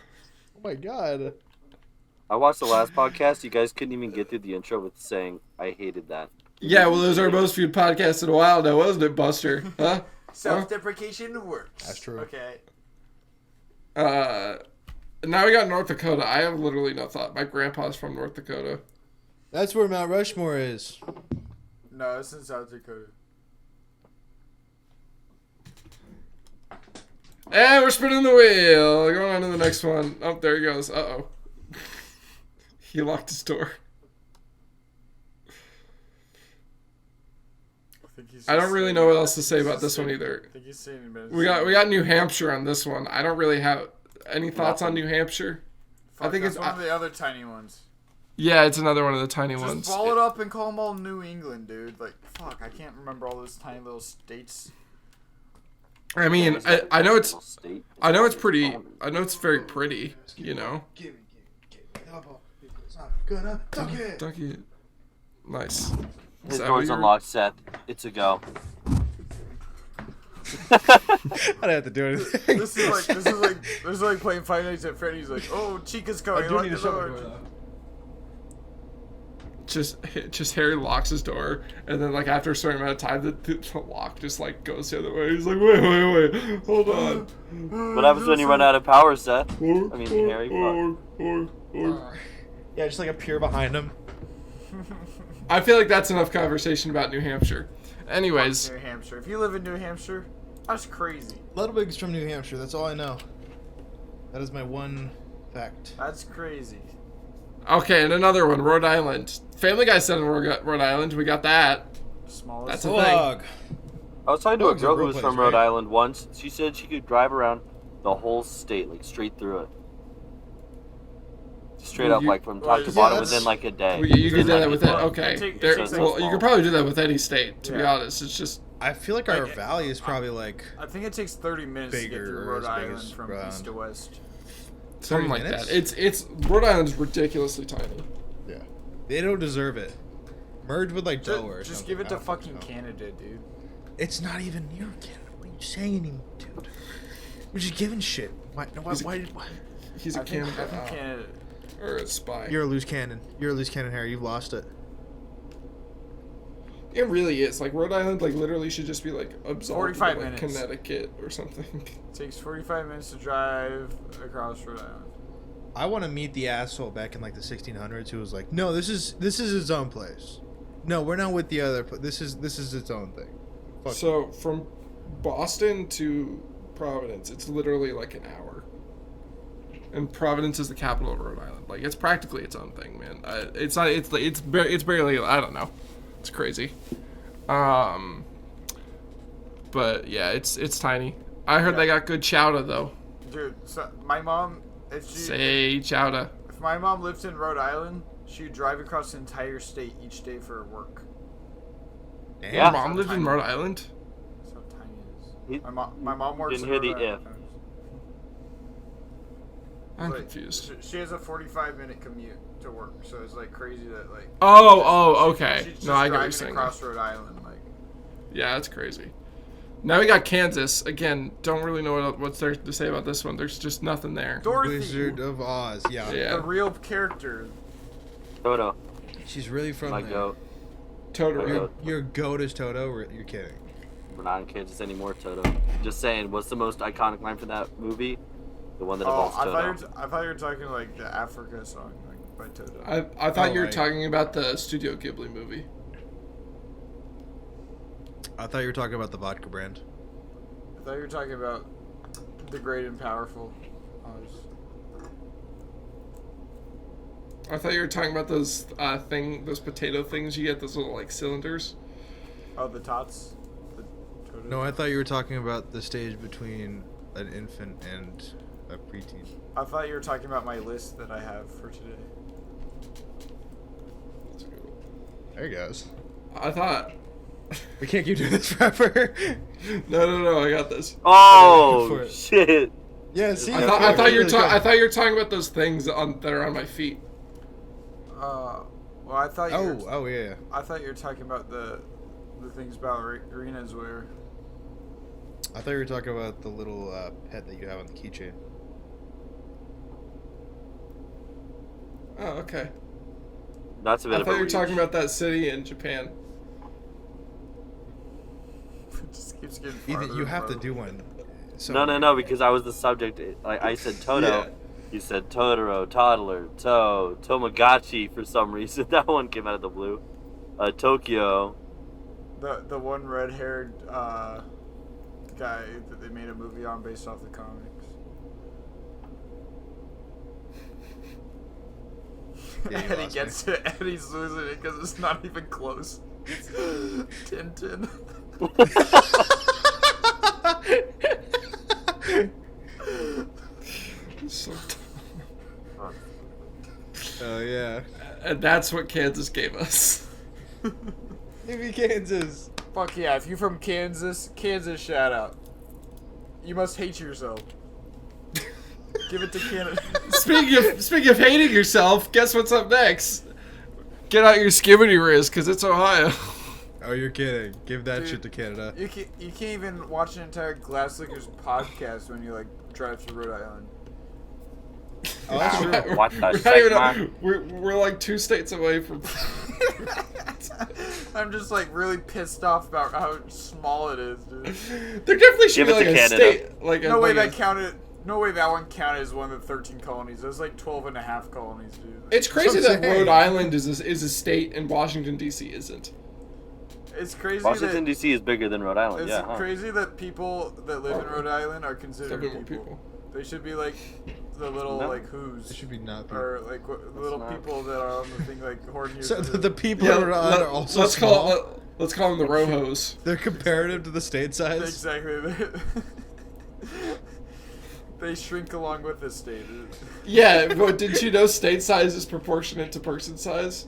Oh my god. I watched the last podcast. You guys couldn't even get through the intro with saying, I hated that. Yeah, well, it was our most viewed podcast in a while now, wasn't it, Buster? Huh? Self-deprecation works. That's true. Okay. Now we got North Dakota. I have literally no thought. My grandpa's from North Dakota. That's where Mount Rushmore is. No, it's in South Dakota. And we're spinning the wheel. Going on to the next one. Oh, there he goes. Uh-oh. He locked his door. I don't really know what else to say about this one either. I think he's saying We got New Hampshire on this one. I don't really have any thoughts on New Hampshire. Fuck, I think that's it's one of the other tiny ones. Yeah, it's another one of the tiny Just ones. ball it up and call them all New England, dude. Like, fuck, I can't remember all those tiny little states. I mean, I know it's State. pretty. I know it's very pretty. You know. Give me the ball. It's not gonna dunk it. Ducky. Nice. His Is that door's what unlocked, Seth. It's a go. I don't have to do anything. This is like playing Five Nights at Freddy's. Like, oh, Chica's coming. I do Lock need the to shut door. my door though. Just Harry locks his door, and then like after a certain amount of time, the lock just like goes the other way. He's like, wait, hold on. What happens when you run out of power, Seth? I mean, Harry. Fuck. Yeah, just like appear behind him. I feel like that's enough conversation about New Hampshire. Anyways, New Hampshire. If you live in New Hampshire, That's crazy. Ludwig's from New Hampshire. That's all I know. That is my one fact. That's crazy. Okay, and another one, Rhode Island. Family Guy said in Rhode Island. We got that. Smallest. That's a thing. I was talking to a girl who was from Rhode right? Island once. She said she could drive around the whole state, like straight through it. Straight up, like from top to bottom within like a day. Well, you could do that with it. Okay. It takes Well, you could probably do that with any state, to be honest. It's just... I feel like our valley is probably like... I think it takes 30 minutes to get through Rhode Island from east to west. Something like that. It's Rhode Island's ridiculously tiny. Yeah. They don't deserve it. Merge with like Delaware or Just something. give it to fucking Canada, dude. It's not even near Canada. What are you saying, dude? We're just giving shit. Why? He's a Canada. I think Canada... Or a spy. You're a loose cannon. You're a loose cannon, Harry. You've lost it. It really is. Like, Rhode Island, like, literally should just be, like, absorbed 45 into, like, minutes. Connecticut or something. It takes 45 minutes to drive across Rhode Island. I want to meet the asshole back in like the 1600s who was like, "No, this is its own place. No, we're not with the other. This is its own thing." Fuck So, from Boston to Providence, it's literally, like, an hour. And Providence is the capital of Rhode Island. Like, it's practically its own thing, man. It's not. It's barely. I don't know. It's crazy. But yeah, it's tiny. I heard they got good chowder though. Dude, so my mom, Say chowder. If my mom lived in Rhode Island, she'd drive across the entire state each day for her work. Damn. Your mom lived in Rhode Island? That's how tiny it is. My mom works Didn't in hear Rhode the Island. I'm Like, confused. She has a 45-minute commute to work, so it's like crazy that like. Okay. She's No, I get what you're driving saying. across Rhode Island, like. Yeah, that's crazy. Now we got Kansas. Again, don't really know what's there to say about this one. There's just nothing there. Dorothy, Wizard of Oz. Yeah. the real character. Toto. She's really from My there. goat. Totoro. Your goat is Toto. Or you're kidding. We're not in Kansas anymore, Toto. Just saying, what's the most iconic line from that movie? The one that involves Toto. I thought you were talking like the Africa song, like by Toto. I thought you were right. talking about the Studio Ghibli movie. I thought you were talking about the vodka brand. I thought you were talking about the Great and Powerful. I thought you were talking about those those potato things you get, those little like cylinders. Oh, the tots. The Toto. No, I thought you were talking about the stage between an infant and a preteen. I thought you were talking about my list that I have for today. There he goes. I thought. We can't keep doing this forever. No, I got this. Oh shit! Yeah, see. I thought you were talking about those things that are on my feet. Well, I thought you. Oh yeah. I thought you were talking about the things ballerinas wear. I thought you were talking about the little pet that you have on the keychain. Oh, okay. That's a bit I of thought a you were reach. talking about that city in Japan. It just keeps getting Ethan, farther you and have to farther. do one. So No, because I was the subject. I said Toto. Yeah. You said Totoro, Toddler, Tomagotchi for some reason. That one came out of the blue. Tokyo. The one red-haired guy that they made a movie on based off the comics. Yeah, you And he lost gets it, and he's losing it because it's not even close. Tintin. So Oh yeah. and that's what Kansas gave us. Maybe Kansas. Fuck yeah! If you're from Kansas, shout out. You must hate yourself. Give it to Canada. Speaking of hating yourself, guess what's up next? Get out your skibbity riz, because it's Ohio. Oh, you're kidding. Give that Dude, shit to Canada. You can't even watch an entire Glass Lickers podcast when you like drive through Rhode Island. Oh, that's true. What the We're, not shit, even- man? we're like 2 states away from. I'm just like really pissed off about how small it is, dude. There definitely should Give be it like to a Canada. state, like No way like that counted. No way that one counted as one of the 13 colonies. It was like 12 and a half colonies, dude. It's crazy That's what that I'm saying. Rhode Island is a state and Washington D.C. isn't. It's crazy. Washington D.C. is bigger than Rhode Island. It's crazy that people that live in Rhode Island are considered people. They should be like the little like who's. They should be not people. Or like the little people that are on the thing like Horton. So the people in Rhode Island are also let's small. Let's call them the Rojos. They're comparative to the state size. Exactly. They shrink along with the state. Yeah, but didn't you know state size is proportionate to person size?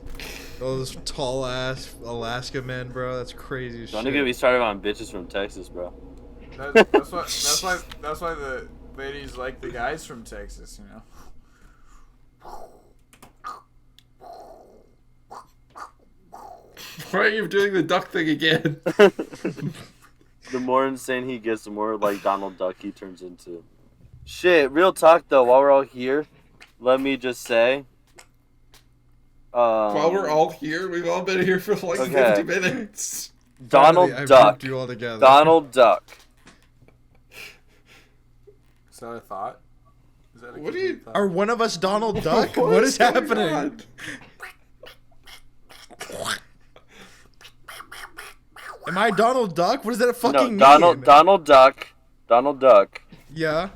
Those tall ass Alaska men, bro. That's crazy as shit. Don't get me started on bitches from Texas, bro. That's why the ladies like the guys from Texas, you know. Why are you doing the duck thing again? The more insane he gets, the more like Donald Duck he turns into. Shit, real talk though, while we're all here, let me just say. While we're all here, we've all been here for like 50 minutes. Donald Duck. You all together. Donald Duck. Is that a thought? Is that a what do you? thought? Are one of us Donald Duck? What is happening? Am I Donald Duck? What does that fucking mean? Donald Duck. Donald Duck. Yeah.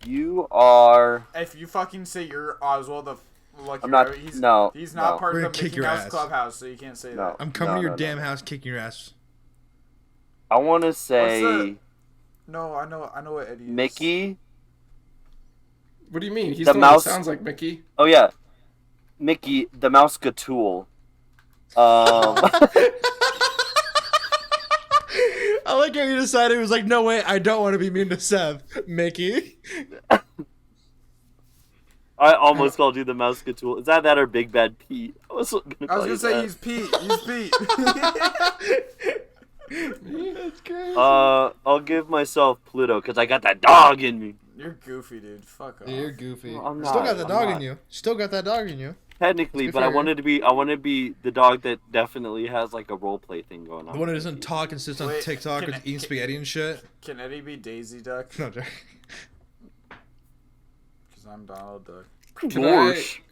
You are. If you fucking say you're Oswald the Lucky I'm not. Rabbit, he's no. He's not part We're of the gonna kick Mickey your Mouse ass. Clubhouse, so you can't say that. I'm coming to your damn house, kicking your ass. I want to say. No, I know what Eddie is. Mickey. What do you mean? He's The the one that mouse- sounds like Mickey. Oh yeah, Mickey the Mouse Gatool. I like how you decided it was like, no way, I don't want to be mean to Seth. Mickey. I almost called you the Mouse Gatool. Is that or Big Bad Pete? I was gonna say he's Pete. He's Pete. That's crazy. I'll give myself Pluto because I got that dog in me. You're goofy, dude. Fuck off. Yeah, you're goofy. No, I'm Still not, got the I'm dog not. in you. Still got that dog in you. Technically, but I wanted to be the dog that definitely has like a role play thing going on. The one who doesn't talk and sits on Wait, TikTok can or I- eating spaghetti and shit. Can Eddie be Daisy Duck? No, Jack. Because I'm Donald Duck. Gosh.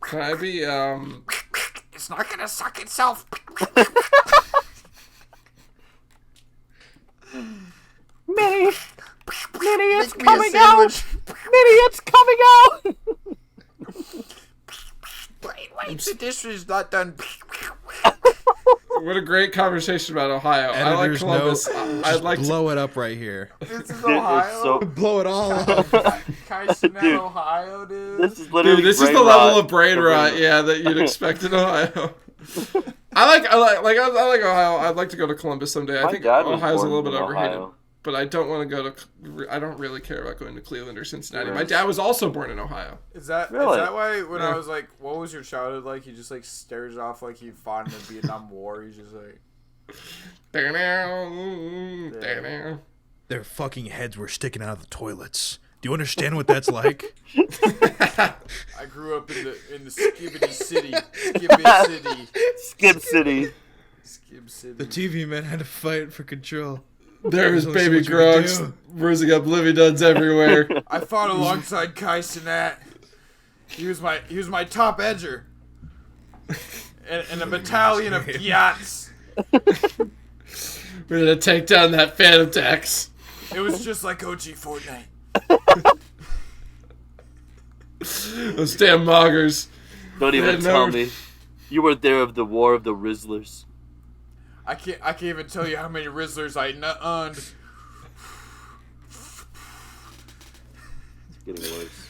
Can I be It's not gonna suck itself. Minnie, it's Make me a coming sandwich. out. Minnie, it's coming out. Wait, the dish is not done. what a great conversation about Ohio. I like Editor's Columbus. note, I'd like to blow it up right here. This is Dude, Ohio. it's so. Blow it all up. Kaiserslautern, Dude. Ohio, dude. This is literally. Dude, this is brain the level rot. of brain rot, yeah, that you'd expect in Ohio. I like Ohio. I'd like to go to Columbus someday. I My think dad was Ohio's a born little bit in overhated, Ohio. but I don't want to go to. I don't really care about going to Cleveland or Cincinnati. My Right. dad was also born in Ohio. Is that Really? why when Yeah. I was like, what was your childhood like? He just like stares off like he fought in the Vietnam War. He's just like, Their fucking heads were sticking out of the toilets. Do you understand what that's like? I grew up in the Skibbity City, Skibbity City, Skip City. Skib City. The TV men had to fight for control. There's There's only baby so much you can Grunts do. bruising up Livy Duds everywhere. I fought alongside Kai Cenat. He was my top edger. And a battalion of Piats. We're gonna take down that Phantom Tax. It was just like OG Fortnite. Those damn moggers. Don't even Yeah, tell no. me. You were there of the War of the Rizzlers. I can't even tell you how many Rizzlers I nut-unned. It's getting worse.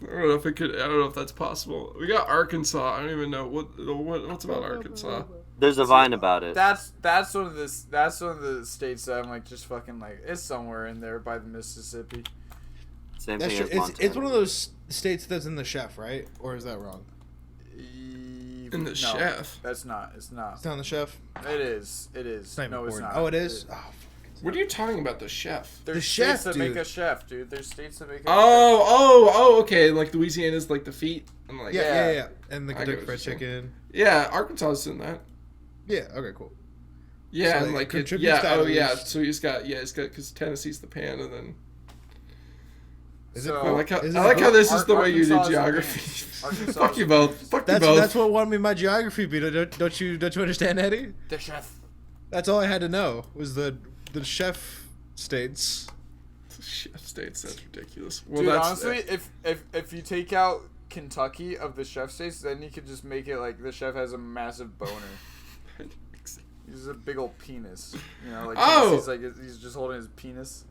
I don't know if that's possible. We got Arkansas. I don't even know what's about Arkansas. There's a vine about it. That's one of the states that I'm like just fucking like it's somewhere in there by the Mississippi. Same That's thing true. as It's Montana. one of those states that's in the chef, right? Or is that wrong? In the chef. That's not. It's not. It's not in the chef. It is. It is. It's not even No, it's important. not. Oh, it is. Oh, What are you talking about? The chef? There's The states chef, that make dude. a chef, dude. There's states that make a Oh, okay. Like Louisiana's like the feet. I'm like, yeah. And the I get Kentucky what Fried you're saying. Chicken. yeah. Arkansas is in that. Yeah. Okay. Cool. Yeah, So and it like contributes to yeah. at Oh, yeah. least- So he's got because Tennessee's the pan, and then Is So, it I cool? like how, Is I like how this is the way you Arkansas did is a geography. Arkansas Fuck is you a both. Fuck you both. That's what won me my geography beat. Don't you understand, Eddie? The chef. That's all I had to know was the chef states. Shit, states, that's ridiculous. Well, Dude, that's honestly, if you take out Kentucky of the chef states, then you could just make it like the chef has a massive boner. He's a big old penis. You know, like he's like he's just holding his penis.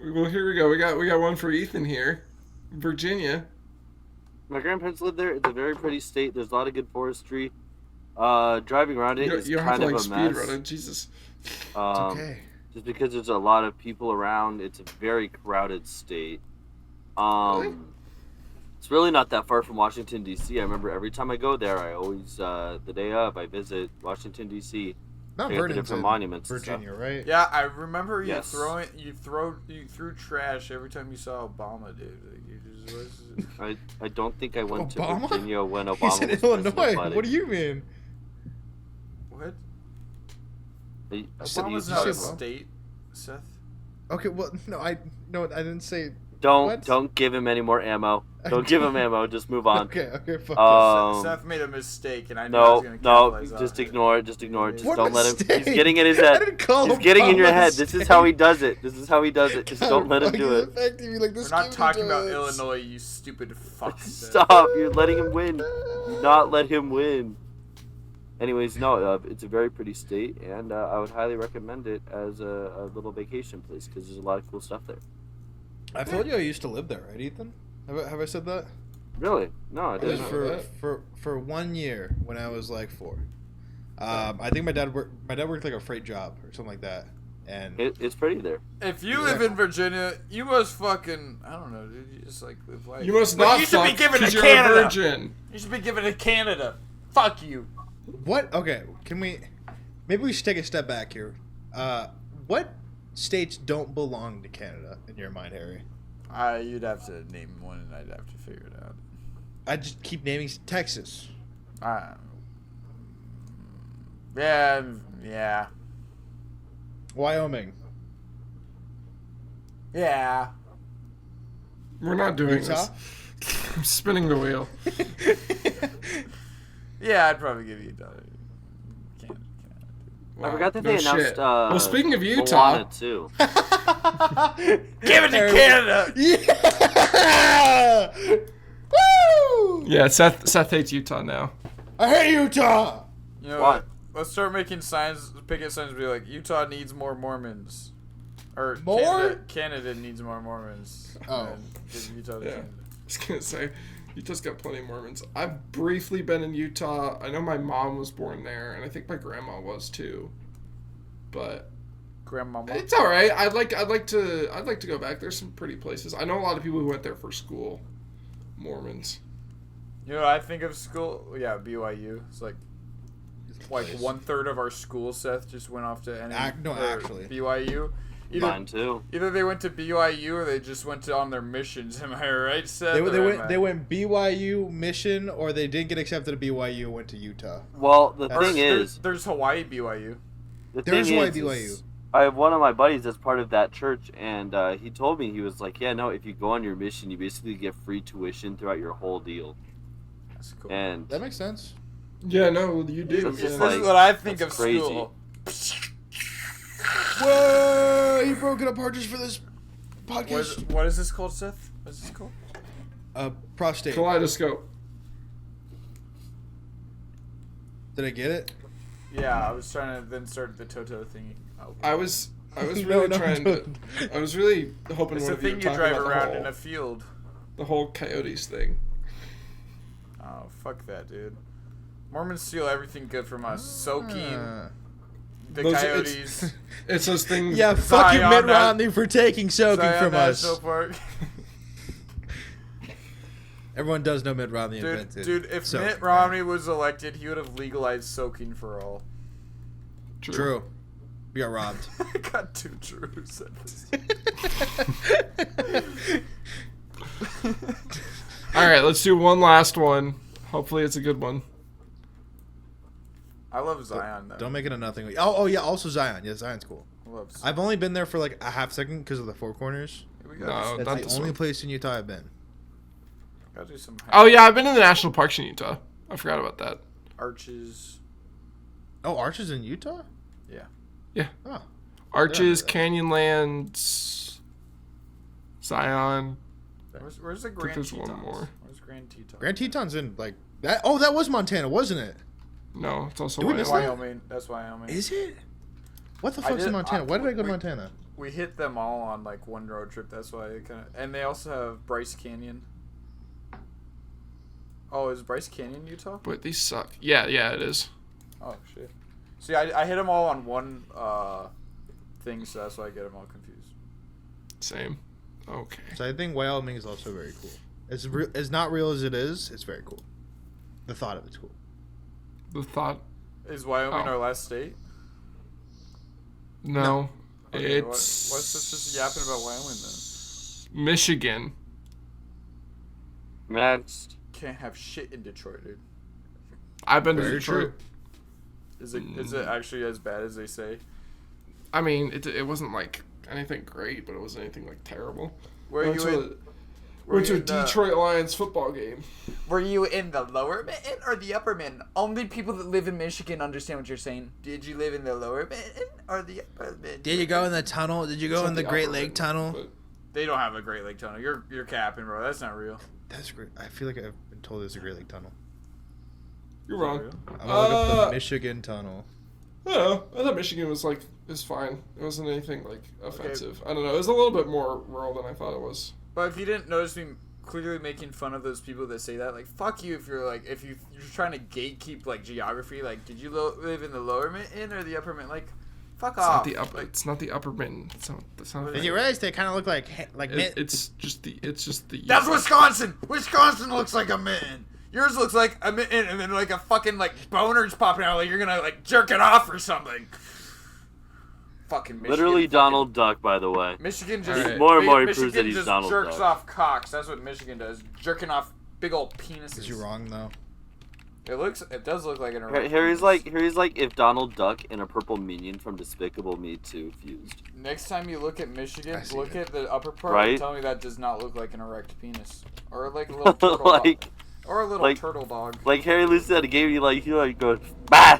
Well, here we go. We got one for Ethan here. Virginia. My grandparents live there. It's a very pretty state. There's a lot of good forestry. Driving around it is You don't have kind to of like a speed mess. run it. Jesus. It's okay. Just because there's a lot of people around, it's a very crowded state. Really? It's really not that far from Washington, D.C. I remember every time I go there, I always, the day of, I visit Washington, D.C. Mount Check out the Vernon's different in monuments and Virginia, right? Yeah, I remember you Yes. you threw trash every time you saw Obama, dude. Like, you just I don't think I went Obama? to Virginia when Obama He's in was Illinois. president, What do you mean? what? buddy. Obama's you not a said- state, Seth. Okay, well, I didn't say. Don't What? give him any more ammo. Don't give him ammo. Just move on. Okay, fuck Seth Seth made a mistake, and I knew I was No, gonna no, capitalize just on it. ignore it. Just ignore it. Just What don't let him. mistake? He's getting in his I head. didn't call He's getting in your Obama a head. This is how he state. does it. This is how he does it. Just don't let him do it. We're not talking about Illinois, you stupid fuck. Seth. Stop! You're letting him win. Do not let him win. Anyways, no, it's a very pretty state, and I would highly recommend it as a little vacation place because there's a lot of cool stuff there. I told you I used to live there, right, Ethan? Have I said that? Really? No, I It was didn't. know. for 1 year when I was like 4. I think my dad worked like a freight job or something like that, and It's pretty there. If you live in Virginia, you must fucking I don't know, dude. You just like live life. You must But not you should be fuck given to 'cause you're Canada. a virgin. You should be given to Canada. Fuck you. what? Okay, maybe we should take a step back here. What states don't belong to Canada in your mind, Harry? You'd have to name one, and I'd have to figure it out. I just keep naming Texas. Yeah. Wyoming. Yeah. We're not doing Utah? this. I'm spinning the wheel. Yeah, I'd probably give you Canada. I forgot that No they announced. shit. Well, speaking of Utah, Moana too. Give it to Canada. Yeah! Woo! yeah, Seth hates Utah now. I hate Utah. You know Why? what? Let's start making signs, picket signs, be like Utah needs more Mormons, or More? Canada needs more Mormons. Oh. And give Utah to Yeah. Canada. I was gonna say, Utah's got plenty of Mormons. I've briefly been in Utah. I know my mom was born there, and I think my grandma was too. But Grandmama. it's all right. I'd like to go back. There's some pretty places. I know a lot of people who went there for school. Mormons. You know what I think of school? Yeah, BYU. It's like place. 1/3 of our school, Seth, just went off to actually. BYU. Mine too. Either they went to BYU or they just went on their missions. Am I right, Seth? They went BYU mission, or they didn't get accepted to BYU and went to Utah. Well, the That's- thing is, there's Hawaii BYU. There's Hawaii BYU. I have one of my buddies that's part of that church, and he told me, he was like, yeah, no, if you go on your mission, you basically get free tuition throughout your whole deal. That's cool. And That makes sense. Yeah, no, you do. It's Yeah. just This is like- what I think of that's crazy. school. Whoa! You broke it apart just for this podcast. What is this called, Seth? What is this called? Prostate. Kaleidoscope. Did I get it? Yeah, I was trying to then start the Toto thingy. Oh. I was No, really no, trying don't. to. I was really hoping It's one the of you thing would you talk drive about around the in whole, a field. the whole coyotes thing. Oh, fuck that, dude. Mormons steal everything good from us. Soaking, the Those- coyotes. It's those things. Yeah, fuck you, Zion Mitt Nat- Romney, for taking soaking Zion from us. National Park. Everyone does know Mitt Romney invented Dude, if soaking, Mitt Romney was elected, he would have legalized soaking for all. True. We got robbed. I got two truths at this. All right, let's do one last one. Hopefully, it's a good one. I love Zion, though. Don't make it a nothing. Oh yeah, also Zion. Yeah, Zion's cool. I love I've only been there for like a half second because of the Four Corners. We No, That's not the this only one. place in Utah I've been. Gotta do some Oh yeah, I've been in the national parks in Utah. I forgot about that. arches. Oh, Arches in Utah? Yeah. Yeah. Oh. Arches, that. Canyonlands, Zion. Where's the I think Grand there's Tetons? one more. Where's Grand Tetons? Grand Tetons in like that. Oh, that was Montana, wasn't it? No, it's also Do we miss Wyoming. that? Wyoming. That's Wyoming. Is it? What the I fuck's did- in Montana? Why did I go to we- Montana? We hit them all on like one road trip. That's why it kind of. And they also have Bryce Canyon. Oh, is Bryce Canyon Utah? But these suck. Yeah, it is. Oh shit. See, I hit them all on one thing, so that's why I get them all confused. Same. Okay. So I think Wyoming is also very cool. As not real as it is, it's very cool. The thought of it's cool. The thought. Is Wyoming Oh. our last state? No. Okay, It's. what's this just yapping about Wyoming then? Michigan. Next. Can't have shit in Detroit, dude. I've been to Very Detroit. true. Is it actually as bad as they say? I mean, it wasn't like anything great, but it wasn't anything like terrible. Were Went you to in? a, went to a Detroit Lions football game. Were you in the lower mitten or the upper mitten? Only people that live in Michigan understand what you're saying. Did you live in the lower mitten or the upper mitten? Did you go in the tunnel? Did you go It's in not the Great upper Lake mid, Tunnel? but They don't have a Great Lake Tunnel. You're capping, bro. That's not real. That's great. I feel like I've been told there's a Great Lake Tunnel. you're wrong. I'm gonna look up the Michigan Tunnel. I don't know. I thought Michigan was fine. It wasn't anything like offensive. I don't know. It was a little bit more rural than I thought it was. But if you didn't notice me clearly making fun of those people that say that, like, fuck you if you're trying to gatekeep like geography. Like, did you live in the lower mitten or the upper mitten? Like, fuck It's off. not the upper. Like, It's not the upper mitten. It's not. That's not. Did you realize they kind of look like It's just the. It's just the. that's Wisconsin. Wisconsin looks like a mitten. Yours looks like a mitten, and then like a fucking like boner's popping out, like you're gonna like jerk it off or something. Fucking Michigan. Literally Donald Duck, by the way. Michigan just Alright. More and more he Michigan proves that he's just Donald jerks Duck. off cocks. That's what Michigan does. Jerking off big old penises. Is you wrong though? It does look like an erect Harry's penis. like if Donald Duck and a purple minion from Despicable Me 2 fused. Next time you look at Michigan, I see look it. at the upper part Right? and tell me that does not look like an erect penis. Or like a little turtle dog. Or a little like- turtle dog. Like Harry Lou said, it gave you like he like goes bah.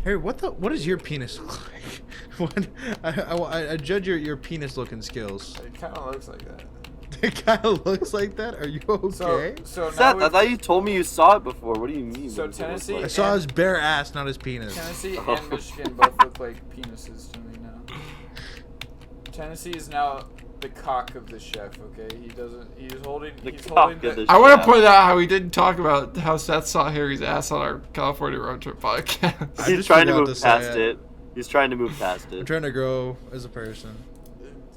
Harry, what does your penis look like? I judge your penis looking skills. It kind of looks like that. It kind of looks like that. Are you okay? So now Seth, I we've- thought you told me you saw it before. What do you mean? So What does it look Tennessee- I like? saw his bare ass, not his penis. Tennessee Oh. and Michigan both look like penises to me now. Tennessee is now the cock of the chef. Okay, he's holding cock of the I want Yeah. to point out how we didn't talk about how Seth saw Harry's ass on our California road trip podcast. I He's just trying to forgot move to past say it. He's trying to move past I'm it. trying to grow as a person.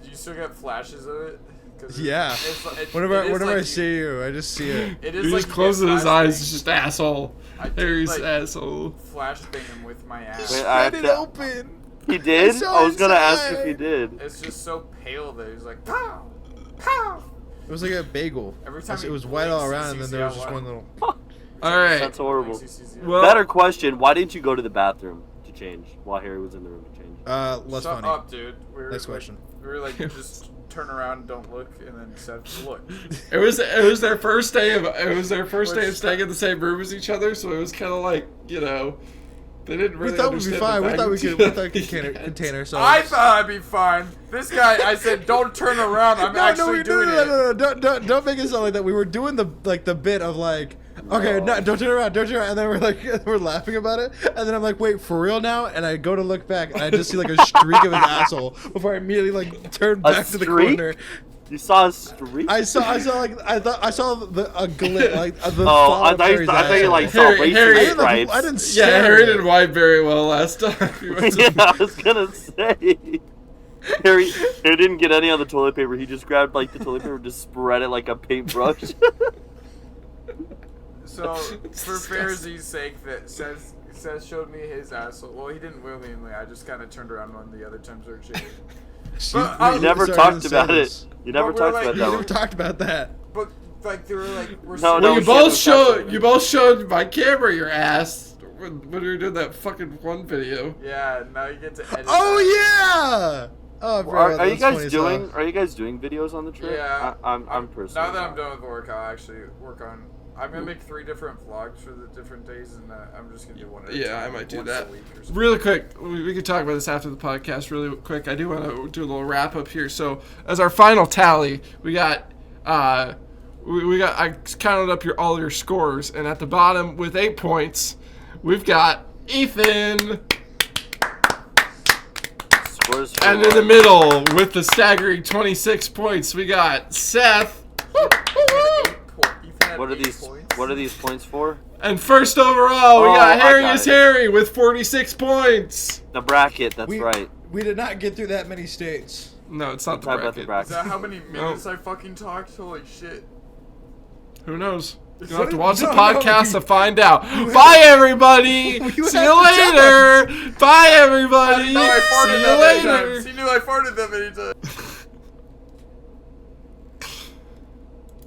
Do you still get flashes of it? 'Cause Yeah. it Whenever is I like see you, I just see it. It He is like just closes his eyes. It's just asshole. I did, Harry's like, asshole. flashbang him with my ass. Wait, I have Spread it to- open. He did? saw I was gonna ask inside. if he did. It's just so pale that he's like, pow, pow. It was like a bagel. Every time It he was white all blinks, around, you and then see there was how just white- one little. All right. That's horrible. Well, Better question: why didn't you go to the bathroom to change while Harry was in the room to change? Less Shut funny. up, dude. Next question. We were like, just turn around, don't look, and then said, look. it was their first day of staying in the same room as each other, so it was kind of like, you know, they didn't really. We thought we'd be understand fine. the We thought we magnitude could of the contain ourselves. I thought I'd be fine. This guy, I said, don't turn around. I'm actually doing it. No, don't make it sound like that. We were doing the bit of like, okay, no, don't turn around, and then we're like, we're laughing about it, and then I'm like, wait, for real now? And I go to look back, and I just see like a streak of his asshole before I immediately like turn back to the streak? corner. You saw a streak? I saw a glint like the. Oh, thought I of Harry's thought you like asshole. saw Harry- racing Harry- stripes. I didn't. Yeah, stare Harry at it. didn't wipe very well last time. He went to- Yeah, I was gonna say. Harry didn't get any on the toilet paper. He just grabbed like the toilet paper, and just spread it like a paintbrush. So, for Pharisee's sake, that Seth showed me his asshole. Well, he didn't willingly. I just kind of turned around when the other times we were chasing. But I You never Sorry, talked didn't about say it. this. You never But we're talked like- about You that never one. talked about that. But, like, they were like, we're No, sitting- no, Well, we can't look past it. you both showed my camera your ass. when we did that fucking one video. Yeah, now you get to edit. Oh yeah. Oh, bro, are you guys doing? Are you guys doing videos on the trip? Yeah, I'm personally. Now that I'm done with work, I'll actually work on. I'm gonna make 3 different vlogs for the different days, and I'm just gonna do one. I might do that. Really really quick. We could talk about this after the podcast. Really quick. I do want to do a little wrap up here. So as our final tally, we got. We got. I counted up all your scores, and at the bottom with 8 points, we've got Ethan. And in the middle with the staggering 26 points, we got Seth. What are these points for? And first overall, we got Harry is Harry with 46 points. The bracket, that's right. We did not get through that many states. No, it's not the bracket. Is that how many minutes I fucking talked? Holy shit. Who knows? You'll have to watch the podcast to find out. Bye, everybody. See you later. Bye, everybody. See you later. He knew I farted that many times.